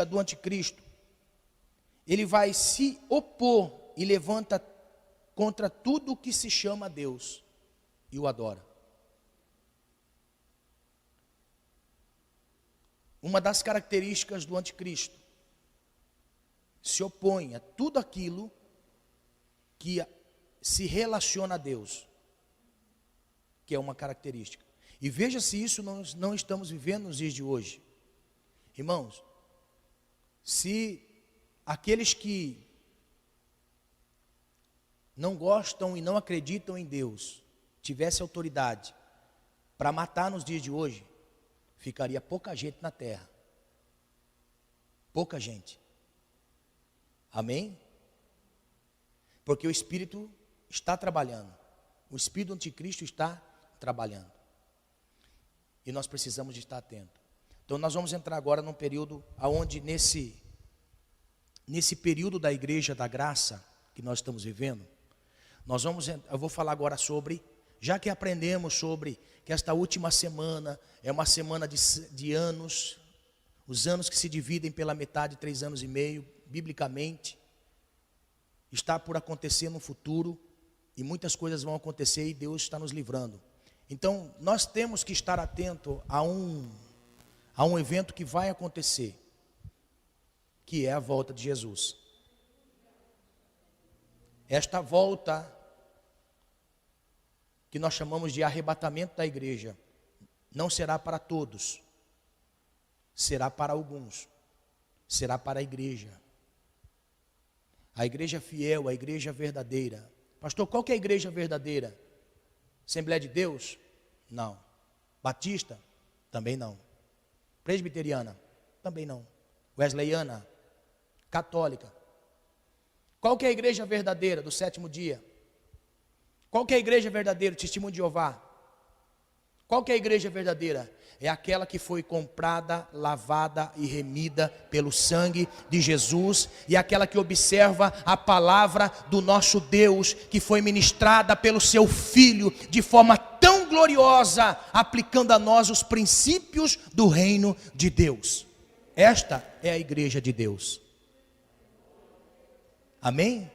do anticristo. Ele vai se opor e levanta contra tudo o que se chama Deus e o adora. Uma das características do anticristo se opõe a tudo aquilo que se relaciona a Deus, que é uma característica. E veja se isso nós não estamos vivendo nos dias de hoje. Irmãos, se aqueles que não gostam e não acreditam em Deus tivessem autoridade para matar nos dias de hoje, ficaria pouca gente na terra. Pouca gente. Amém? Porque o Espírito está trabalhando. O Espírito do anticristo está trabalhando. E nós precisamos de estar atentos. Então nós vamos entrar agora num período onde nesse período da igreja da graça que nós estamos vivendo, eu vou falar agora sobre, já que aprendemos sobre que esta última semana é uma semana de anos, os anos que se dividem pela metade, 3 anos e meio, biblicamente, está por acontecer no futuro, e muitas coisas vão acontecer e Deus está nos livrando. Então, nós temos que estar atento a um evento que vai acontecer, que é a volta de Jesus. Esta volta, que nós chamamos de arrebatamento da igreja, não será para todos, será para alguns, será para a igreja fiel, a igreja verdadeira. Pastor, qual que é a igreja verdadeira? Assembleia de Deus? Não. Batista? Também não. Presbiteriana? Também não. Wesleyana? Católica? Qual que é a igreja verdadeira do sétimo dia? Qual que é a igreja verdadeira? Testemunho de Jeová? Qual que é a igreja verdadeira? É aquela que foi comprada, lavada e remida pelo sangue de Jesus, e aquela que observa a palavra do nosso Deus, que foi ministrada pelo seu Filho, de forma tão gloriosa, aplicando a nós os princípios do reino de Deus. Esta é a igreja de Deus. Amém?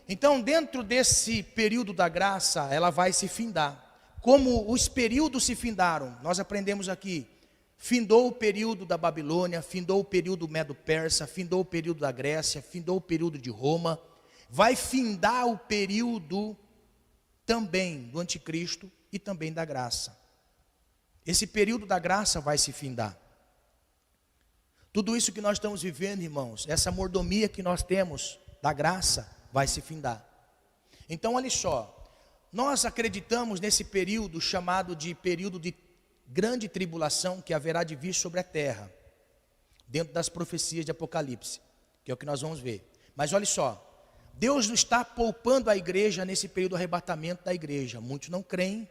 Então, dentro desse período da graça, ela vai se findar. Como os períodos se findaram, nós aprendemos aqui, findou o período da Babilônia, findou o período Medo-Persa, findou o período da Grécia, findou o período de Roma, vai findar o período também do anticristo e também da graça. Esse período da graça vai se findar. Tudo isso que nós estamos vivendo, irmãos, essa mordomia que nós temos da graça, vai se findar. Então, olha só. Nós acreditamos nesse período chamado de período de grande tribulação que haverá de vir sobre a terra, dentro das profecias de Apocalipse, que é o que nós vamos ver. Mas olha só, Deus não está poupando a igreja nesse período do arrebatamento da igreja. Muitos não creem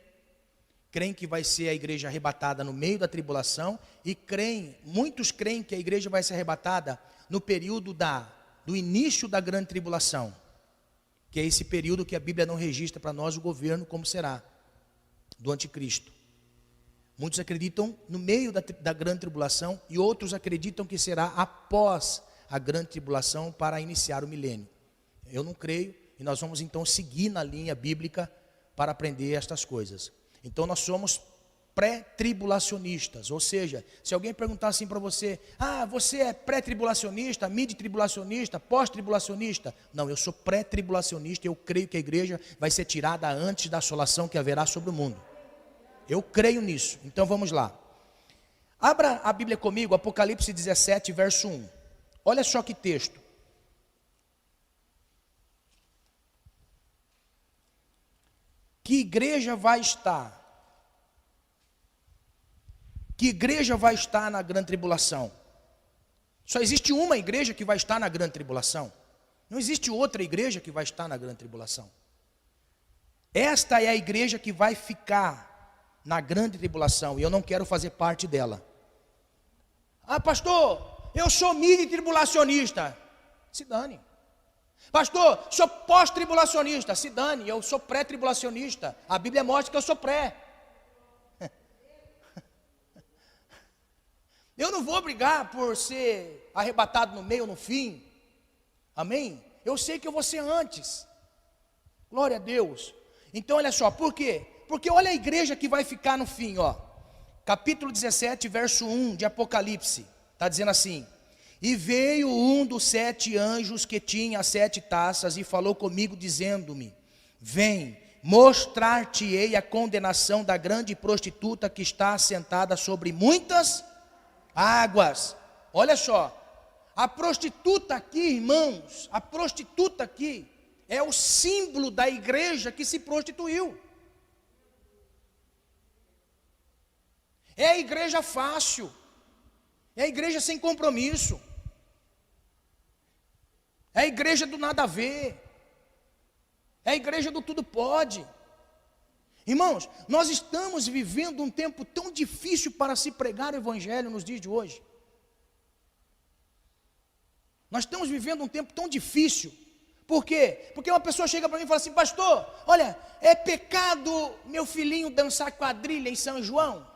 que vai ser a igreja arrebatada no meio da tribulação, e muitos creem que a igreja vai ser arrebatada no período do início da grande tribulação, que é esse período que a Bíblia não registra para nós o governo como será, do anticristo. Muitos acreditam no meio da grande tribulação, e outros acreditam que será após a grande tribulação para iniciar o milênio. Eu não creio, e nós vamos então seguir na linha bíblica para aprender estas coisas. Então nós somos pré-tribulacionistas, ou seja, se alguém perguntar assim para você, você é pré-tribulacionista, mid-tribulacionista, pós-tribulacionista? Não, eu sou pré-tribulacionista, eu creio que a igreja vai ser tirada antes da assolação que haverá sobre o mundo. Eu creio nisso. Então vamos lá. Abra a Bíblia comigo, Apocalipse 17, verso 1. Olha só que texto. Que igreja vai estar? Que igreja vai estar na grande tribulação? Só existe uma igreja que vai estar na grande tribulação. Não existe outra igreja que vai estar na grande tribulação. Esta é a igreja que vai ficar na grande tribulação, e eu não quero fazer parte dela. Ah, pastor, eu sou mini tribulacionista. Se dane. Pastor, sou pós-tribulacionista. Se dane, eu sou pré-tribulacionista. A Bíblia mostra que eu sou pré. Eu não vou brigar por ser arrebatado no meio ou no fim. Amém? Eu sei que eu vou ser antes. Glória a Deus. Então olha só, por quê? Porque olha a igreja que vai ficar no fim, ó. Capítulo 17, verso 1 de Apocalipse. Está dizendo assim: e veio um dos 7 anjos que tinha as 7 taças e falou comigo dizendo-me: vem, mostrar-te-ei a condenação da grande prostituta que está assentada sobre muitas águas. Olha só, a prostituta aqui, irmãos, a prostituta aqui é o símbolo da igreja que se prostituiu. É a igreja fácil, é a igreja sem compromisso, é a igreja do nada a ver, é a igreja do tudo pode. Irmãos, nós estamos vivendo um tempo tão difícil para se pregar o evangelho nos dias de hoje. Nós estamos vivendo um tempo tão difícil. Por quê? Porque uma pessoa chega para mim e fala assim: pastor, olha, é pecado meu filhinho dançar quadrilha em São João?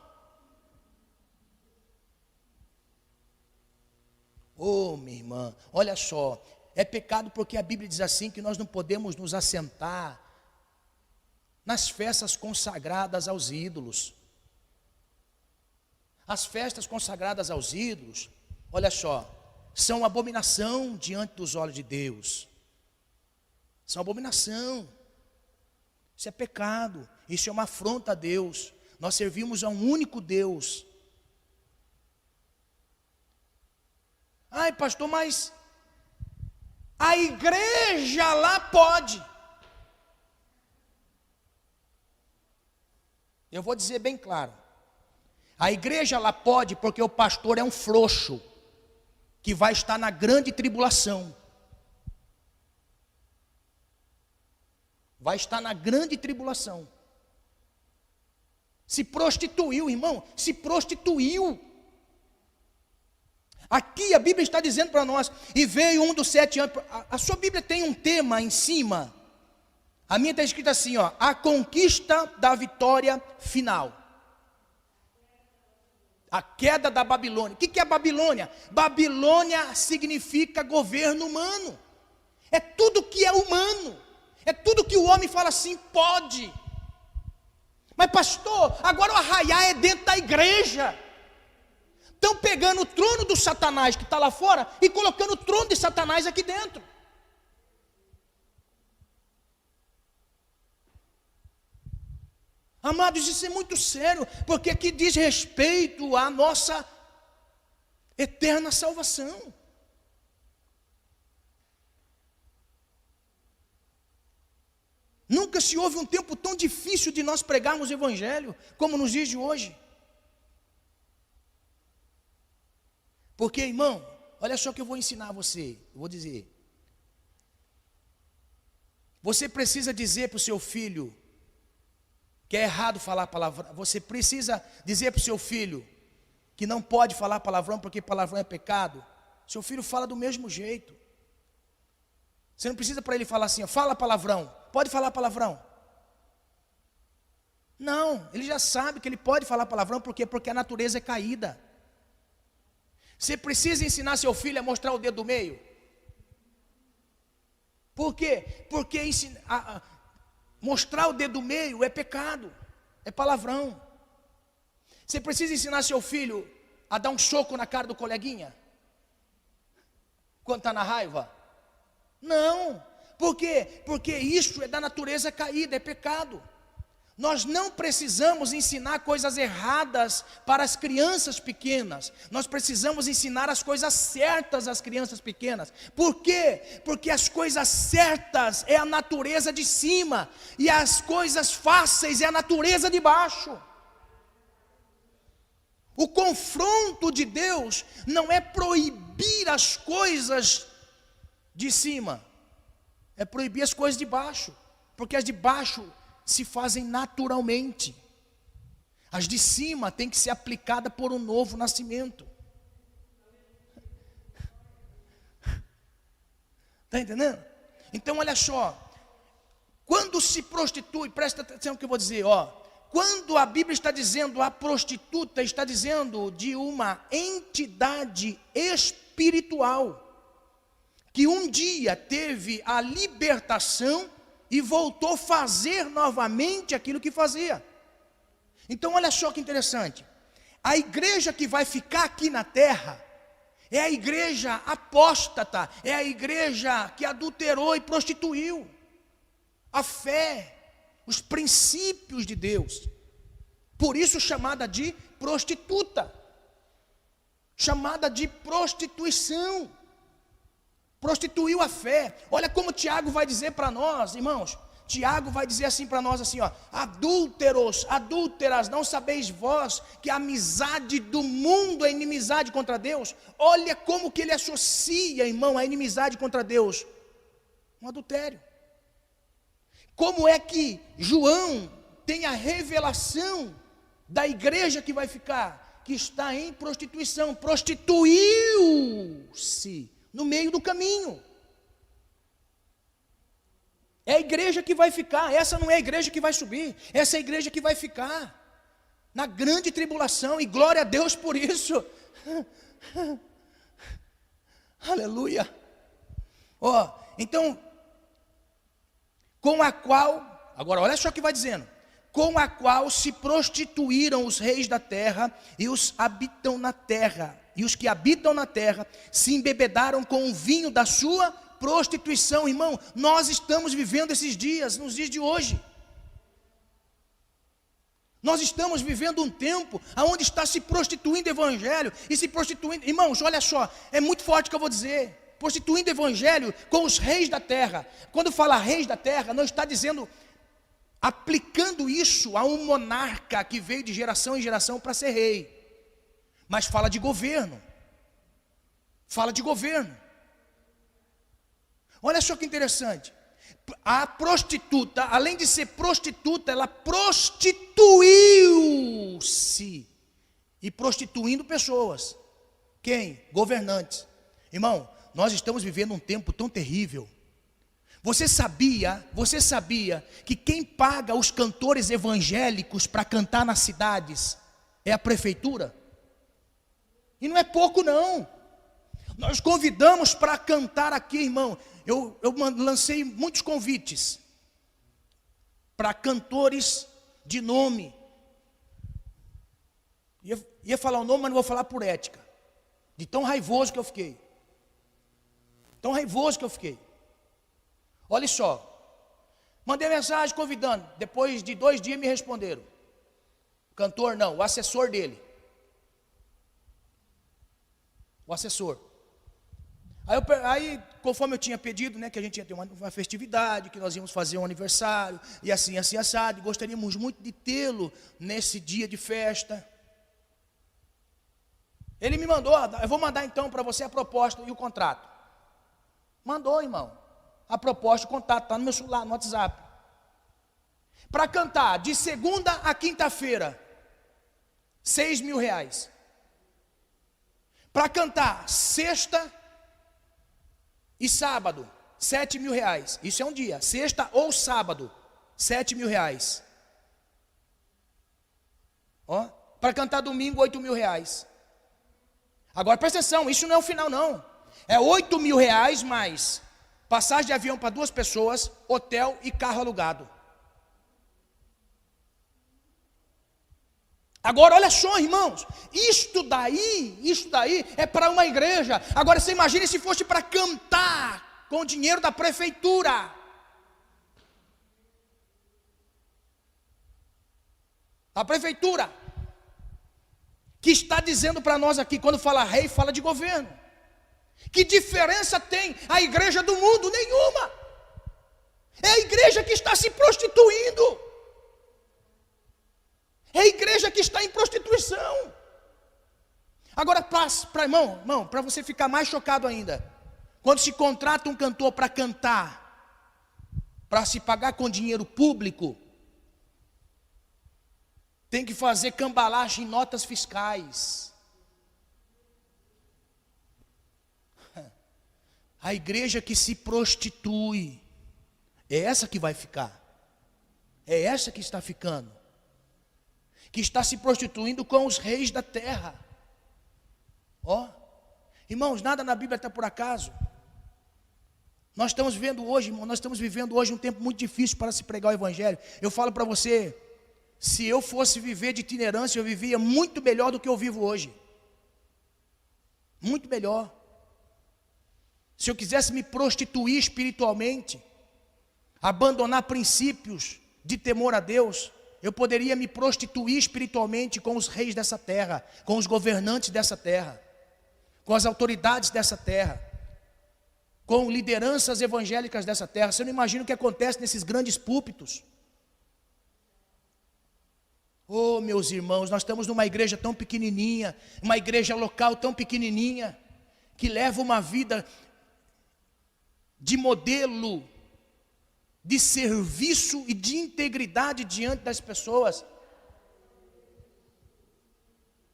Oh, minha irmã, olha só, é pecado porque a Bíblia diz assim que nós não podemos nos assentar nas festas consagradas aos ídolos. As festas consagradas aos ídolos, olha só, são abominação diante dos olhos de Deus. São abominação. Isso é pecado, isso é uma afronta a Deus. Nós servimos a um único Deus. Ai, pastor, mas a igreja lá pode. Eu vou dizer bem claro. A igreja lá pode porque o pastor é um frouxo que vai estar na grande tribulação. Vai estar na grande tribulação. Se prostituiu, irmão, se prostituiu. Aqui a Bíblia está dizendo para nós: e veio um dos 7 anos. A sua Bíblia tem um tema em cima. A minha está escrita assim, ó: a conquista da vitória final. A queda da Babilônia. O que é a Babilônia? Babilônia significa governo humano. É tudo que é humano. É tudo que o homem fala assim, pode. Mas pastor, agora o arraiar é dentro da igreja. Estão pegando o trono do Satanás que está lá fora e colocando o trono de Satanás aqui dentro. Amados, isso é muito sério, porque aqui diz respeito à nossa eterna salvação. Nunca se houve um tempo tão difícil de nós pregarmos o evangelho como nos dias de hoje. Porque, irmão, olha só o que eu vou ensinar a você. Eu vou dizer. Você precisa dizer para o seu filho que é errado falar palavrão. Você precisa dizer para o seu filho que não pode falar palavrão porque palavrão é pecado. Seu filho fala do mesmo jeito. Você não precisa para ele falar assim, ó, fala palavrão. Pode falar palavrão? Não, ele já sabe que ele pode falar palavrão, por quê? Porque a natureza é caída. Você precisa ensinar seu filho a mostrar o dedo do meio. Por quê? Porque mostrar o dedo do meio é pecado, é palavrão. Você precisa ensinar seu filho a dar um soco na cara do coleguinha quando está na raiva? Não. Por quê? Porque isso é da natureza caída, é pecado. Nós não precisamos ensinar coisas erradas para as crianças pequenas. Nós precisamos ensinar as coisas certas às crianças pequenas. Por quê? Porque as coisas certas é a natureza de cima e as coisas fáceis é a natureza de baixo. O confronto de Deus não é proibir as coisas de cima, é proibir as coisas de baixo, porque as de baixo se fazem naturalmente. As de cima têm que ser aplicadas por um novo nascimento. Está entendendo? Então olha só, quando se prostitui, presta atenção no que eu vou dizer, quando a Bíblia está dizendo a prostituta, está dizendo de uma entidade espiritual, que um dia teve a libertação e voltou a fazer novamente aquilo que fazia. Então olha só que interessante, a igreja que vai ficar aqui na terra, é a igreja apóstata, é a igreja que adulterou e prostituiu a fé, os princípios de Deus. Por isso chamada de prostituta, chamada de prostituição. Prostituiu a fé. Olha como Tiago vai dizer para nós, irmãos. Tiago vai dizer assim para nós, assim, adúlteros, adúlteras, não sabeis vós que a amizade do mundo é inimizade contra Deus? Olha como que ele associa, irmão, a inimizade contra Deus, um adultério. Como é que João tem a revelação da igreja que vai ficar, que está em prostituição, prostituiu-se no meio do caminho. É a igreja que vai ficar, essa não é a igreja que vai subir, essa é a igreja que vai ficar na grande tribulação, e glória a Deus por isso. Aleluia. Então, com a qual, agora olha só o que vai dizendo, com a qual se prostituíram os reis da terra e os habitam na terra, e os que habitam na terra se embebedaram com o vinho da sua prostituição. Irmão, nós estamos vivendo esses dias, nos dias de hoje. Nós estamos vivendo um tempo onde está se prostituindo o evangelho, e se prostituindo, irmãos, olha só, é muito forte o que eu vou dizer, prostituindo o evangelho com os reis da terra. Quando fala reis da terra, não está dizendo, aplicando isso a um monarca que veio de geração em geração para ser rei, mas fala de governo, fala de governo. Olha só que interessante, a prostituta, além de ser prostituta, ela prostituiu-se, e prostituindo pessoas. Quem? Governantes. Irmão, nós estamos vivendo um tempo tão terrível. Você sabia que quem paga os cantores evangélicos para cantar nas cidades é a prefeitura? E não é pouco não. Nós convidamos para cantar aqui, irmão. Eu lancei muitos convites para cantores de nome. Ia falar o nome, mas não vou falar por ética. De tão raivoso que eu fiquei. Tão raivoso que eu fiquei. Olha só. Mandei mensagem convidando. Depois de 2 dias me responderam. Cantor não, o assessor dele. O assessor. Aí, conforme eu tinha pedido, né, que a gente ia ter uma festividade, que nós íamos fazer um aniversário, e assim, assado, e gostaríamos muito de tê-lo nesse dia de festa. Ele me mandou, eu vou mandar então para você a proposta e o contrato. Mandou, irmão, a proposta, o contato, está no meu celular, no WhatsApp. Para cantar, de segunda a quinta-feira, R$6.000. Para cantar, sexta e sábado, R$7.000. Isso é um dia, sexta ou sábado, R$7.000. Para cantar domingo, R$8.000. Agora presta atenção, isso não é o final não. É R$8.000 mais passagem de avião para 2 pessoas, hotel e carro alugado. Agora olha só, irmãos, isto daí é para uma igreja. Agora você imagine se fosse para cantar com o dinheiro da prefeitura. A prefeitura, que está dizendo para nós aqui, quando fala rei, fala de governo. Que diferença tem a igreja do mundo? Nenhuma. É a igreja que está se prostituindo. É a igreja que está em prostituição. Agora, irmão, para você ficar mais chocado ainda, quando se contrata um cantor para cantar, para se pagar com dinheiro público, tem que fazer cambalache em notas fiscais. A igreja que se prostitui, é essa que vai ficar. É essa que está ficando. Que está se prostituindo com os reis da terra. Ó, irmãos, nada na Bíblia está por acaso. Nós estamos vivendo hoje, irmão, nós estamos vivendo hoje um tempo muito difícil para se pregar o evangelho. Eu falo para você, se eu fosse viver de itinerância, eu vivia muito melhor do que eu vivo hoje. Muito melhor. Se eu quisesse me prostituir espiritualmente, abandonar princípios de temor a Deus, eu poderia me prostituir espiritualmente com os reis dessa terra, com os governantes dessa terra, com as autoridades dessa terra, com lideranças evangélicas dessa terra. Você não imagina o que acontece nesses grandes púlpitos. Oh, meus irmãos, nós estamos numa igreja tão pequenininha, uma igreja local tão pequenininha, que leva uma vida de modelo, de serviço e de integridade diante das pessoas.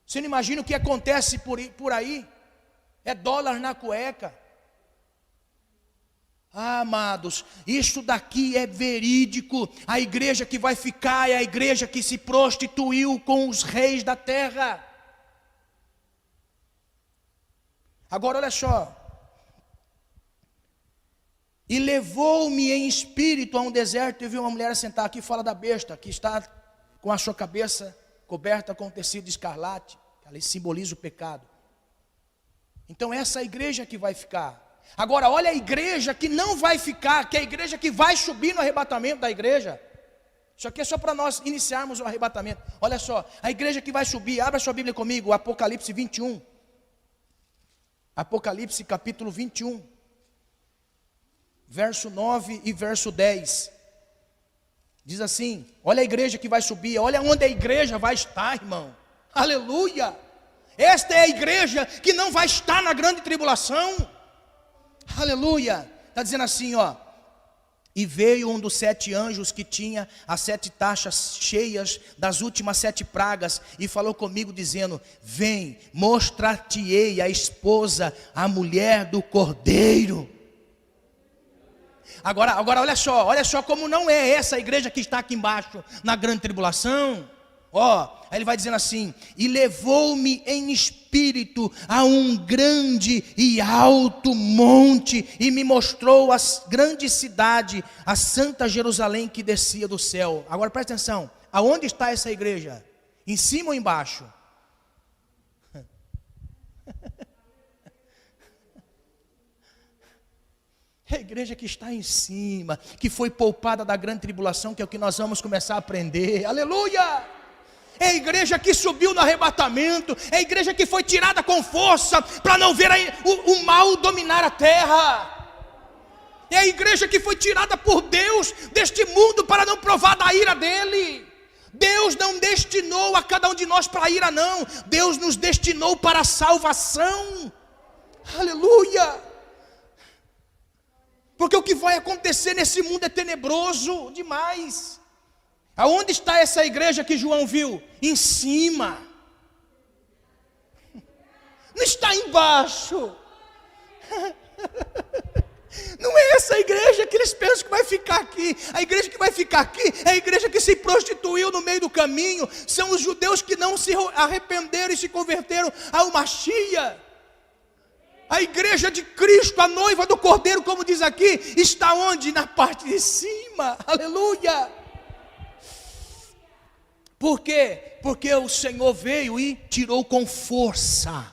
Você não imagina o que acontece por aí? É dólar na cueca. Ah, amados, isso daqui é verídico. A igreja que vai ficar é a igreja que se prostituiu com os reis da terra. Agora olha só. E levou-me em espírito a um deserto, e vi uma mulher sentar aqui, fala da besta, que está com a sua cabeça coberta com tecido escarlate, que ali simboliza o pecado. Então essa é a igreja que vai ficar. Agora olha a igreja que não vai ficar, que é a igreja que vai subir no arrebatamento da igreja. Isso aqui é só para nós iniciarmos o arrebatamento. Olha só, a igreja que vai subir, abra sua Bíblia comigo, Apocalipse 21. Apocalipse capítulo 21. Verso 9 e verso 10. Diz assim, olha a igreja que vai subir, olha onde a igreja vai estar, irmão. Aleluia! Esta é a igreja que não vai estar na grande tribulação. Aleluia! Está dizendo assim, ó. E veio um dos 7 anjos que tinha as 7 taxas cheias das últimas 7 pragas, e falou comigo dizendo, vem, mostrar-te-ei a esposa, a mulher do Cordeiro. Agora olha só como não é essa igreja que está aqui embaixo, na grande tribulação. Ó, aí ele vai dizendo assim, e levou-me em espírito a um grande e alto monte, e me mostrou a grande cidade, a santa Jerusalém que descia do céu. Agora presta atenção, aonde está essa igreja? Em cima ou embaixo? É a igreja que está em cima, que foi poupada da grande tribulação, que é o que nós vamos começar a aprender. Aleluia! É a igreja que subiu no arrebatamento, é a igreja que foi tirada com força, para não ver o mal dominar a terra. É a igreja que foi tirada por Deus deste mundo, para não provar da ira dele. Deus não destinou a cada um de nós para a ira, não. Deus nos destinou para a salvação. Aleluia! Porque o que vai acontecer nesse mundo é tenebroso demais. Aonde está essa igreja que João viu? Em cima. Não está embaixo. Não é essa igreja que eles pensam que vai ficar aqui. A igreja que vai ficar aqui é a igreja que se prostituiu no meio do caminho. São os judeus que não se arrependeram e se converteram ao Mashiach. A igreja de Cristo, a noiva do Cordeiro, como diz aqui, está onde? Na parte de cima. Aleluia! Por quê? Porque o Senhor veio e tirou com força,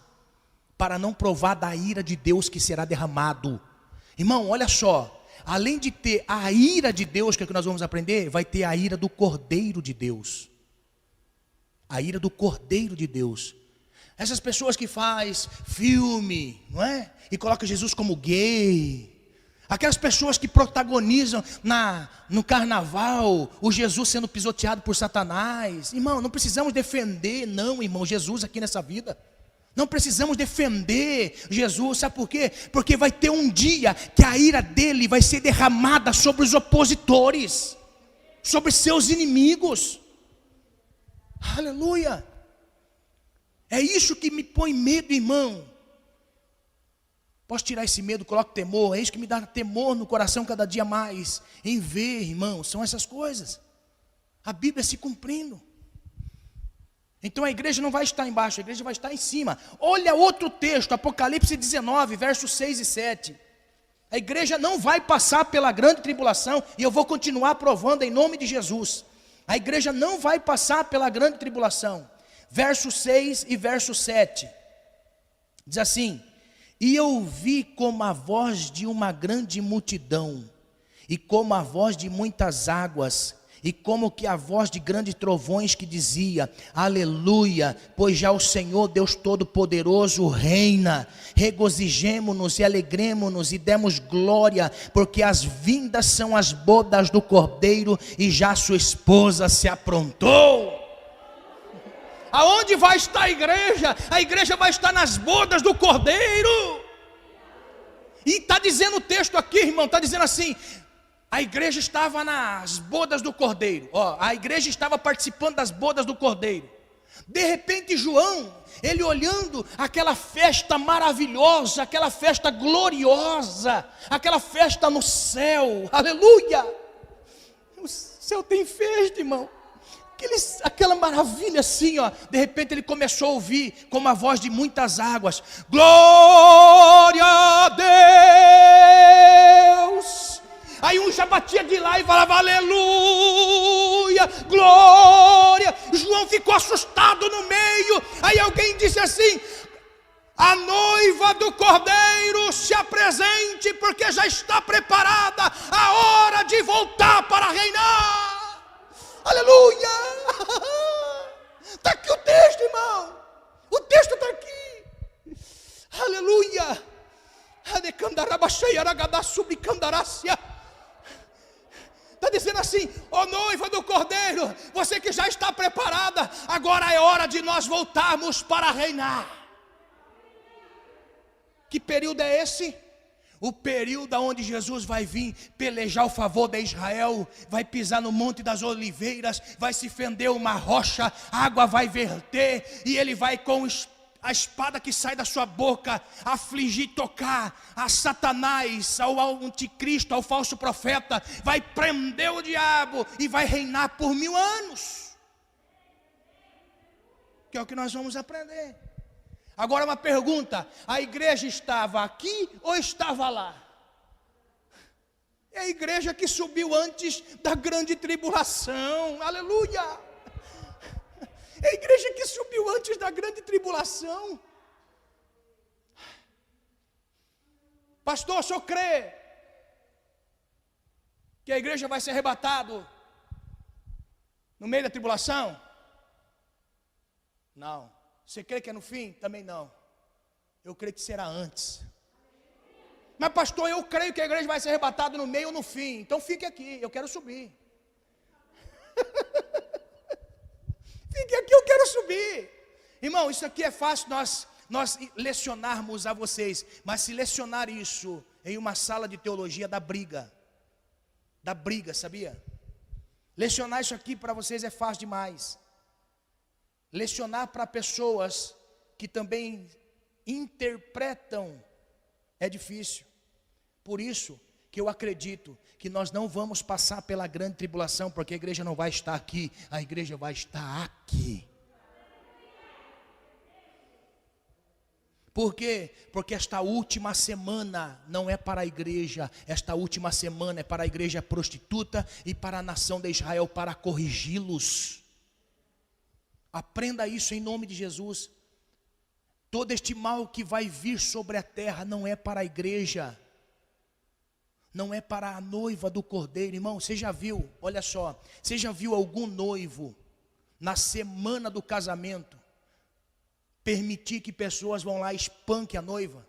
para não provar da ira de Deus que será derramado. Irmão, olha só, além de ter a ira de Deus, que é o que nós vamos aprender, vai ter a ira do Cordeiro de Deus. A ira do Cordeiro de Deus. Essas pessoas que faz filme, não é? E colocam Jesus como gay. Aquelas pessoas que protagonizam no carnaval, o Jesus sendo pisoteado por Satanás. Irmão, não precisamos defender, não, irmão, Jesus aqui nessa vida. Não precisamos defender Jesus, sabe por quê? Porque vai ter um dia que a ira dele vai ser derramada sobre os opositores, sobre seus inimigos. Aleluia. É isso que me põe medo, irmão. Posso tirar esse medo, coloco temor. É isso que me dá temor no coração cada dia mais. Em ver, irmão, são essas coisas. A Bíblia se cumprindo. Então a igreja não vai estar embaixo, a igreja vai estar em cima. Olha outro texto, Apocalipse 19, versos 6 e 7. A igreja não vai passar pela grande tribulação, e eu vou continuar provando em nome de Jesus. A igreja não vai passar pela grande tribulação. Verso 6 e verso 7. Diz assim: e eu vi como a voz de uma grande multidão, e como a voz de muitas águas, e como que a voz de grandes trovões que dizia: aleluia, pois já o Senhor Deus Todo-Poderoso reina. Regozijemo-nos e alegremo-nos e demos glória, porque as vindas são as bodas do Cordeiro, e já sua esposa se aprontou. Aonde vai estar a igreja? A igreja vai estar nas bodas do Cordeiro. E está dizendo o texto aqui, irmão, está dizendo assim: a igreja estava nas bodas do Cordeiro. A igreja estava participando das bodas do Cordeiro. De repente João, ele olhando aquela festa maravilhosa, aquela festa gloriosa, aquela festa no céu, aleluia. O céu tem festa, irmão. Aquela maravilha assim, de repente ele começou a ouvir como a voz de muitas águas: glória a Deus. Aí um já batia de lá e falava: aleluia, glória. João ficou assustado no meio. Aí alguém disse assim: a noiva do Cordeiro se apresente, porque já está preparada a hora de voltar para reinar. Aleluia. Está aqui o texto, irmão. O texto está aqui. Aleluia. Está dizendo assim: ó noiva do Cordeiro, você que já está preparada, agora é hora de nós voltarmos para reinar. Que período é esse? O período onde Jesus vai vir pelejar o favor de Israel, vai pisar no Monte das Oliveiras, vai se fender uma rocha, a água vai verter, e ele vai com a espada que sai da sua boca afligir, tocar a Satanás, ao anticristo, ao falso profeta, vai prender o diabo e vai reinar por 1000 anos. Que é o que nós vamos aprender. Agora uma pergunta: a igreja estava aqui ou estava lá? É a igreja que subiu antes da grande tribulação, aleluia. É a igreja que subiu antes da grande tribulação. Pastor, o senhor crê que a igreja vai ser arrebatado no meio da tribulação? Não. Você crê que é no fim? Também não. Eu creio que será antes. Mas pastor, eu creio que a igreja vai ser arrebatada no meio ou no fim. Então fique aqui, eu quero subir. Fique aqui, eu quero subir. Irmão, isso aqui é fácil nós lecionarmos a vocês. Mas se lecionar isso em uma sala de teologia dá briga. Dá briga, sabia? Lecionar isso aqui para vocês é fácil demais. Lecionar para pessoas que também interpretam é difícil. Por isso que eu acredito que nós não vamos passar pela grande tribulação, porque a igreja não vai estar aqui, a igreja vai estar aqui. Por quê? Porque esta última semana não é para a igreja, esta última semana é para a igreja prostituta e para a nação de Israel, para corrigi-los. Aprenda isso em nome de Jesus. Todo este mal que vai vir sobre a terra não é para a igreja, não é para a noiva do Cordeiro. Irmão, você já viu, olha só, você já viu algum noivo na semana do casamento permitir que pessoas vão lá e espanque a noiva,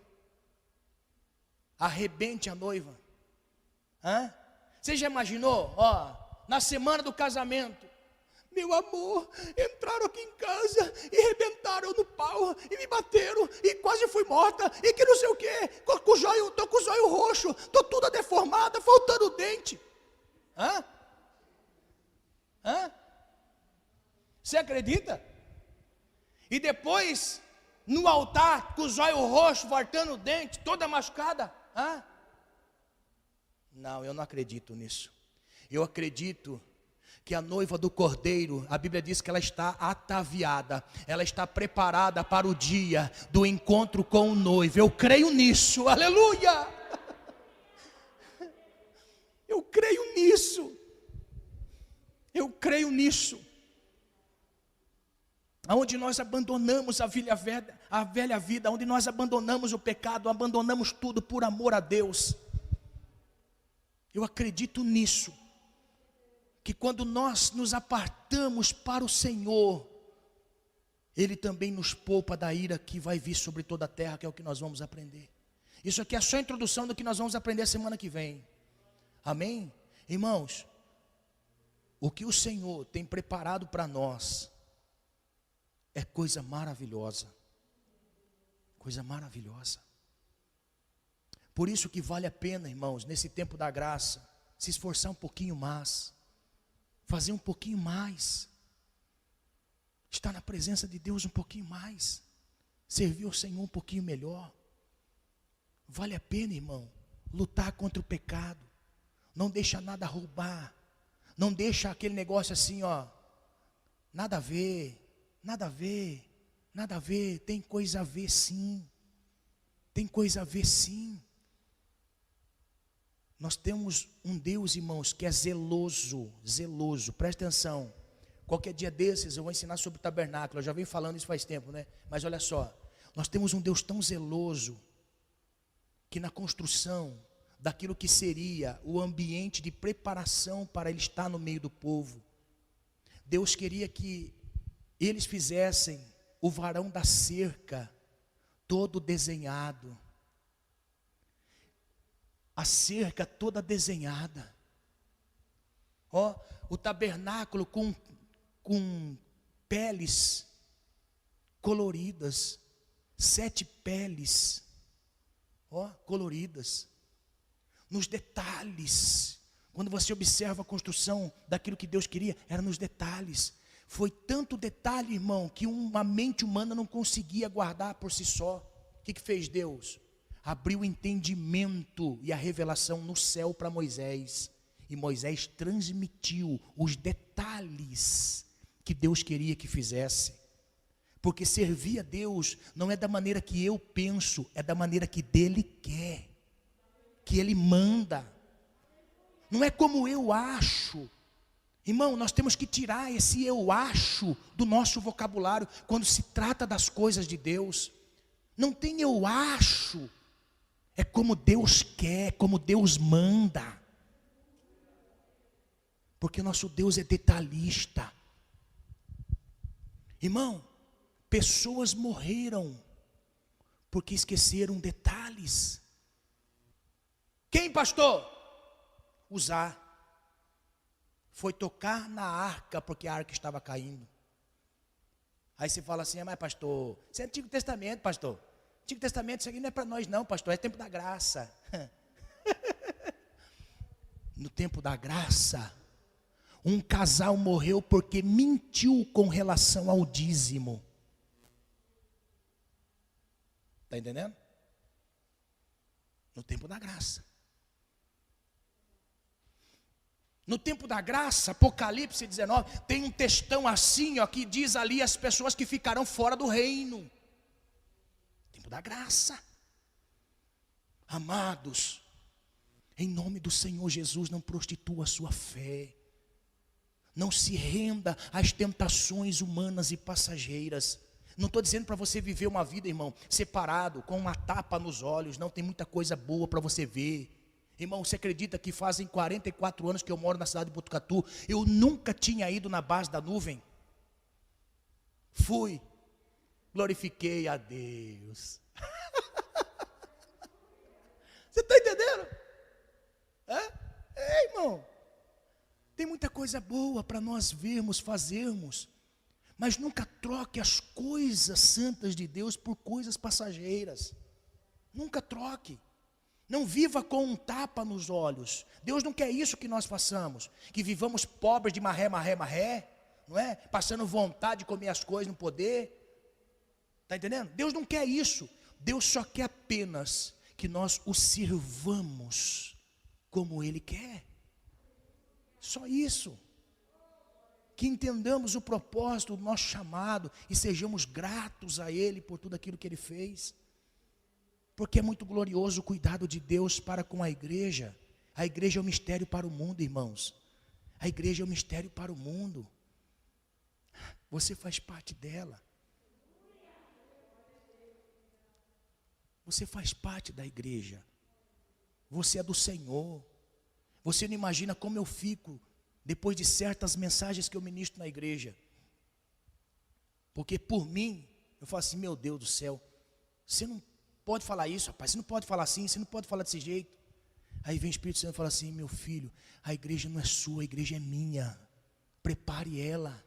arrebente a noiva? Você já imaginou, na semana do casamento: meu amor, entraram aqui em casa e arrebentaram no pau e me bateram e quase fui morta e que não sei o que, estou com o zóio roxo, estou toda deformada, faltando o dente. Você acredita? E depois, no altar, com os olhos roxos, voltando o dente, toda machucada. Não, eu não acredito nisso. Eu acredito que a noiva do Cordeiro, a Bíblia diz que ela está ataviada, ela está preparada para o dia do encontro com o noivo. Eu creio nisso, aleluia! Eu creio nisso. Eu creio nisso. Onde nós abandonamos a velha vida, onde nós abandonamos o pecado, abandonamos tudo por amor a Deus. Eu acredito nisso. Que quando nós nos apartamos para o Senhor, Ele também nos poupa da ira que vai vir sobre toda a terra, que é o que nós vamos aprender. Isso aqui é só a introdução do que nós vamos aprender a semana que vem. Amém? Irmãos, o que o Senhor tem preparado para nós é coisa maravilhosa. Coisa maravilhosa. Por isso que vale a pena, irmãos, nesse tempo da graça, se esforçar um pouquinho mais, fazer um pouquinho mais, estar na presença de Deus um pouquinho mais, servir ao Senhor um pouquinho melhor. Vale a pena, irmão, lutar contra o pecado. Não deixa nada roubar. Não deixa aquele negócio assim, nada a ver, nada a ver, nada a ver. Tem coisa a ver sim. Tem coisa a ver sim. Nós temos um Deus, irmãos, que é zeloso, zeloso. Presta atenção. Qualquer dia desses eu vou ensinar sobre o tabernáculo. Eu já venho falando isso faz tempo, né? Mas olha só, nós temos um Deus tão zeloso que na construção daquilo que seria o ambiente de preparação para Ele estar no meio do povo, Deus queria que eles fizessem o varão da cerca todo desenhado, a cerca toda desenhada, o tabernáculo com peles coloridas, 7 peles, coloridas, nos detalhes. Quando você observa a construção daquilo que Deus queria, era nos detalhes. Foi tanto detalhe, irmão, que uma mente humana não conseguia guardar por si só. O que fez Deus? Abriu o entendimento e a revelação no céu para Moisés. E Moisés transmitiu os detalhes que Deus queria que fizesse. Porque servir a Deus não é da maneira que eu penso, é da maneira que dele quer, que ele manda. Não é como eu acho. Irmão, nós temos que tirar esse eu acho do nosso vocabulário quando se trata das coisas de Deus. Não tem eu acho. É como Deus quer, como Deus manda. Porque nosso Deus é detalhista. Irmão, pessoas morreram porque esqueceram detalhes. Quem, pastor? Uzá. Foi tocar na arca porque a arca estava caindo. Aí você fala assim, mas pastor, isso é Antigo Testamento, pastor. Antigo Testamento, isso aqui não é para nós não, pastor, é tempo da graça. No tempo da graça, um casal morreu porque mentiu com relação ao dízimo. Está entendendo? No tempo da graça. No tempo da graça, Apocalipse 19, tem um textão assim, que diz ali as pessoas que ficarão fora do reino. Tempo da graça. Amados, em nome do Senhor Jesus, não prostitua a sua fé. Não se renda às tentações humanas e passageiras. Não estou dizendo para você viver uma vida, irmão, separado, com uma tapa nos olhos. Não, tem muita coisa boa para você ver. Irmão, você acredita que fazem 44 anos que eu moro na cidade de Botucatu? Eu nunca tinha ido na base da nuvem. Fui, glorifiquei a Deus. Você está entendendo? Irmão, tem muita coisa boa para nós vermos, fazermos. Mas nunca troque as coisas santas de Deus por coisas passageiras. Nunca troque. Não viva com um tapa nos olhos. Deus não quer isso que nós façamos. Que vivamos pobres de marré, marré, marré. não é? Passando vontade de comer as coisas, não poder. Está entendendo? Deus não quer isso. Deus só quer apenas que nós o sirvamos como Ele quer. Só isso. Que entendamos o propósito do nosso chamado e sejamos gratos a Ele por tudo aquilo que Ele fez. Porque é muito glorioso o cuidado de Deus para com a igreja. A igreja é um mistério para o mundo, irmãos. A igreja é um mistério para o mundo. Você faz parte dela. Você faz parte da igreja. Você é do Senhor. Você não imagina como eu fico depois de certas mensagens que eu ministro na igreja. Porque por mim, eu falo assim, meu Deus do céu, você não pode falar isso, rapaz, você não pode falar assim, você não pode falar desse jeito. Aí vem o Espírito Santo e fala assim, meu filho, a igreja não é sua, a igreja é minha. Prepare ela.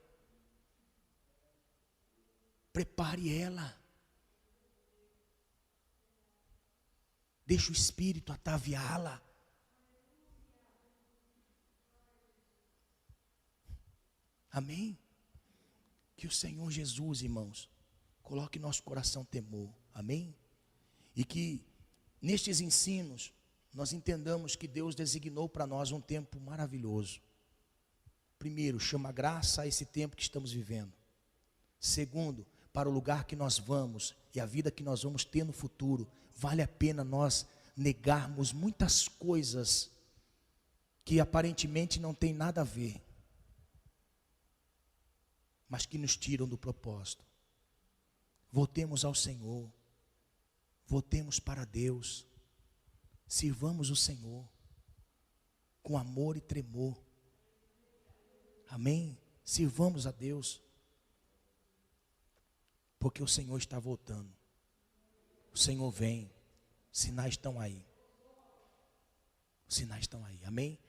Prepare ela. Deixa o Espírito ataviá-la. Amém? Que o Senhor Jesus, irmãos, coloque em nosso coração temor. Amém? E que nestes ensinos nós entendamos que Deus designou para nós um tempo maravilhoso. Primeiro, chama graça a esse tempo que estamos vivendo. Segundo, para o lugar que nós vamos e a vida que nós vamos ter no futuro, vale a pena nós negarmos muitas coisas que aparentemente não tem nada a ver, mas que nos tiram do propósito. Voltemos ao Senhor, voltemos para Deus, sirvamos o Senhor com amor e tremor. Amém? Sirvamos a Deus, porque o Senhor está voltando. O Senhor vem, os sinais estão aí. Os sinais estão aí, amém?